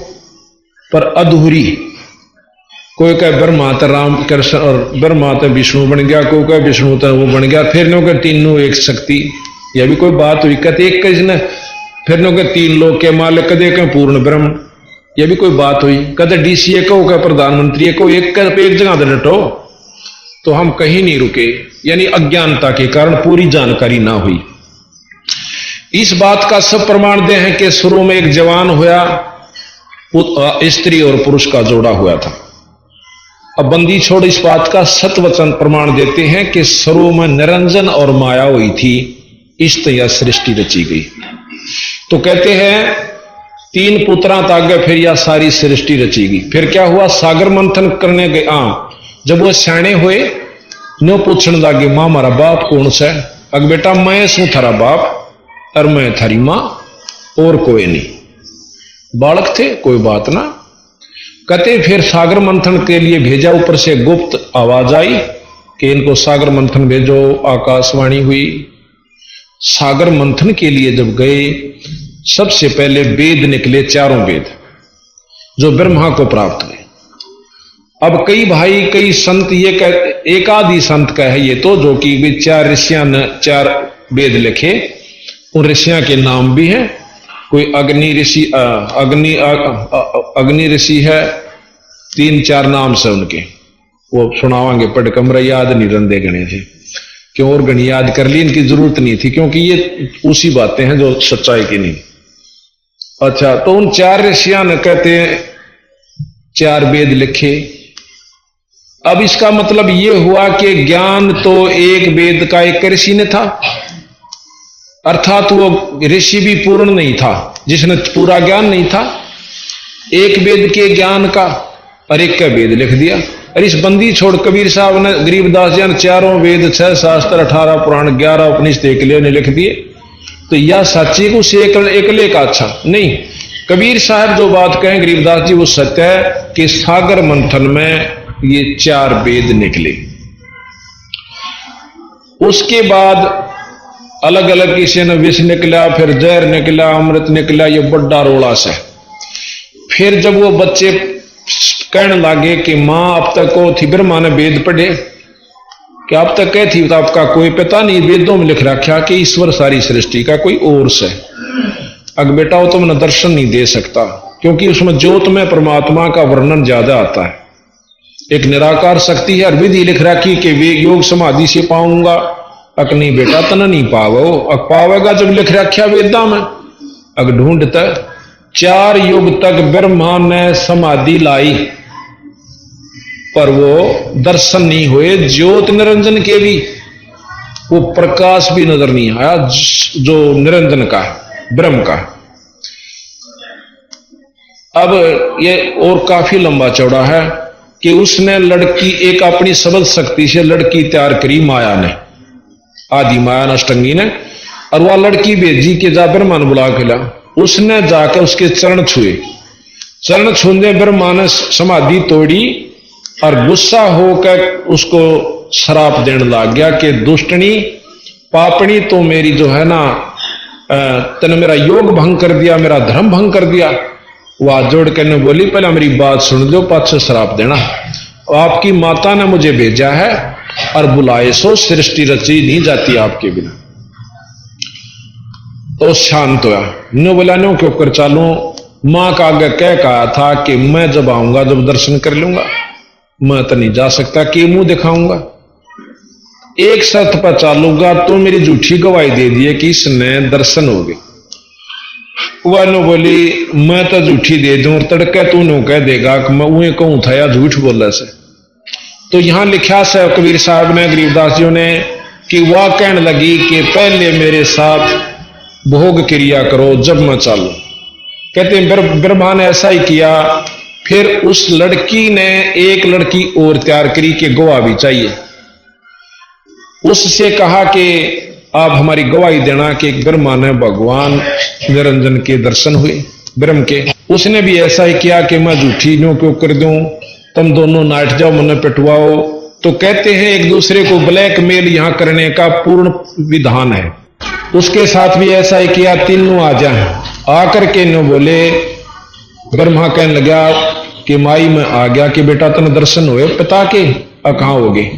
पर अधूरी। कोई कहे ब्रह्मा तो राम कृष्ण और ब्रह्मा तो विष्णु बन गया, कोई कहे विष्णु तो वो बन गया, फिर नो के तीनों एक शक्ति, यह भी कोई बात हुई। कहते एक किसने, फिर नो के 3 लोग के मालिक, कदे के पूर्ण ब्रह्म, यह भी कोई बात हुई। कहते डीसीए को क्या प्रधानमंत्री को एक जगह दे डटो, तो हम कहीं नहीं रुके, यानी अज्ञानता के कारण पूरी जानकारी ना हुई। इस बात का सब प्रमाण दे हैं कि शुरू में एक जवान हुआ, स्त्री और पुरुष का जोड़ा हुआ था। अब बंदी छोड़ इस बात का सतवचन प्रमाण देते हैं कि शुरू में निरंजन और माया हुई थी, इस तरह सृष्टि रची गई। तो कहते हैं 3 पुत्रा तागे फिर यह सारी सृष्टि रची गई। फिर क्या हुआ, सागर मंथन करने गए। जब वो सियाने हुए नो पूछने लगे मां मारा बाप कौन सा है, अग बेटा मैं सू थारा बाप और मैं थारी मां और कोई नहीं। बालक थे कोई बात ना। कहते फिर सागर मंथन के लिए भेजा, ऊपर से गुप्त आवाज आई कि इनको सागर मंथन भेजो। आकाशवाणी हुई, सागर मंथन के लिए जब गए सबसे पहले वेद निकले, चारों वेद जो ब्रह्मा को प्राप्त हुए। अब कई भाई, कई संत ये कह, एक आदि संत का है ये तो, जो कि 4 ऋषियां ने 4 वेद लिखे। उन ऋषियां के नाम भी हैं। कोई अग्नि ऋषि, अग्नि ऋषि है, 3-4 नाम से उनके, वो सुनावांगे पढ़ कमरा याद नहीं रंदे गणे थे क्यों, और गणी याद कर ली, इनकी जरूरत नहीं थी क्योंकि ये उसी बातें हैं जो सच्चाई की नहीं। अच्छा, तो उन 4 ऋषियां ने कहते हैं 4 वेद लिखे। अब इसका मतलब ये हुआ कि ज्ञान तो एक वेद का एक ऋषि ने था, अर्थात वो ऋषि भी पूर्ण नहीं था, जिसने पूरा ज्ञान नहीं था। एक वेद के ज्ञान का और एक का वेद लिख दिया। और इस बंदी छोड़ कबीर साहब ने, गरीबदास जी ने 4 वेद, 6 शास्त्र, 18 पुराण, 11 उपनिषद एक ने लिख दिए। तो यह सच्ची को उसे एकले का अच्छा नहीं। कबीर साहब जो बात कहें गरीबदास जी, वो सत्य है कि सागर मंथन में ये 4 वेद निकले। उसके बाद अलग अलग किसी ने विष निकला, फिर जहर निकला, अमृत निकला, ये बड़ा रोला से। फिर जब वो बच्चे कहने लगे कि मां अब तक को थी, ब्रह्मा ने वेद पढ़े कि अब तक क्या थी, तो आपका कोई पता नहीं, वेदों में लिख रखा कि ईश्वर सारी सृष्टि का कोई और से। अग बेटा वो तुमने दर्शन नहीं दे सकता, क्योंकि उसमें ज्योत में परमात्मा का वर्णन ज्यादा आता है। एक निराकार शक्ति है, और विधि लिख रखी कि वे योग समाधि से पाऊंगा। अक नहीं बेटा, तना नहीं पावो, अग पावेगा जब लिख रखा वेदा में। अग ढूंढता 4 युग तक ब्रह्मा ने समाधि लाई, पर वो दर्शन नहीं हुए। ज्योत निरंजन के भी वो प्रकाश भी नजर नहीं आया जो निरंजन का है, ब्रह्म का। अब ये और काफी लंबा चौड़ा है कि उसने लड़की, एक अपनी सबल शक्ति से लड़की तैयार करी माया ने, आदि माया ने, अष्टंगी ने, और वह लड़की भेजी के जा ब्रह्मा ने बुला के ला। उसने जाकर उसके चरण छुए। चरण छूने ब्रह्मा ने समाधि तोड़ी और गुस्सा होकर उसको श्राप देने लग गया कि दुष्टनी पापनी, तो मेरी जो है ना, तने मेरा योग भंग कर दिया, मेरा धर्म भंग कर दिया। वह जोड़ कर ने बोली, पहले मेरी बात सुन लो, पाछे श्राप देना। आपकी माता ने मुझे भेजा है और बुलाए सो, सृष्टि रची नहीं जाती आपके बिना। तो शांत हुआ, नो बोला नो क्यों कर चालू। मां का आगे कह कहा था कि मैं जब आऊंगा, जब दर्शन कर लूंगा, मैं तो नहीं जा सकता कि मुंह दिखाऊंगा। एक शर्त पर चालूंगा, तो मेरी झूठी गवाही दे दिए कि इसने दर्शन हो गए। वह नो बोली, मैं तो झूठी दे दूं, तड़के तू नो कह देगा कि मैं उन्हें कहूं था या झूठ बोला से। तो यहां लिखा से कबीर साहब ने, गरीबदास जी ने, कि वह कहने लगी कि पहले मेरे साथ भोग क्रिया करो जब मैं चालू। कहते हैं ब्रह्मा ने ऐसा ही किया। फिर उस लड़की ने एक लड़की और तैयार करी कि गवाह भी चाहिए। उससे कहा कि आप हमारी गवाही देना कि ब्रह्मा ने भगवान निरंजन के दर्शन हुए, ब्रह्म के। उसने भी ऐसा ही किया कि मैं झूठी न्यों क्यों कर दूं, तुम दोनों नाट जाओ, मन पिटवाओ। तो कहते हैं एक दूसरे को ब्लैकमेल यहां करने का पूर्ण विधान है। उसके साथ भी ऐसा ही किया, तीनों आ जाए। आकर के नो बोले, ब्रह्मा कहने लगा कि माई में आ गया कि बेटा तने दर्शन हुए, पता के कहां हो गए।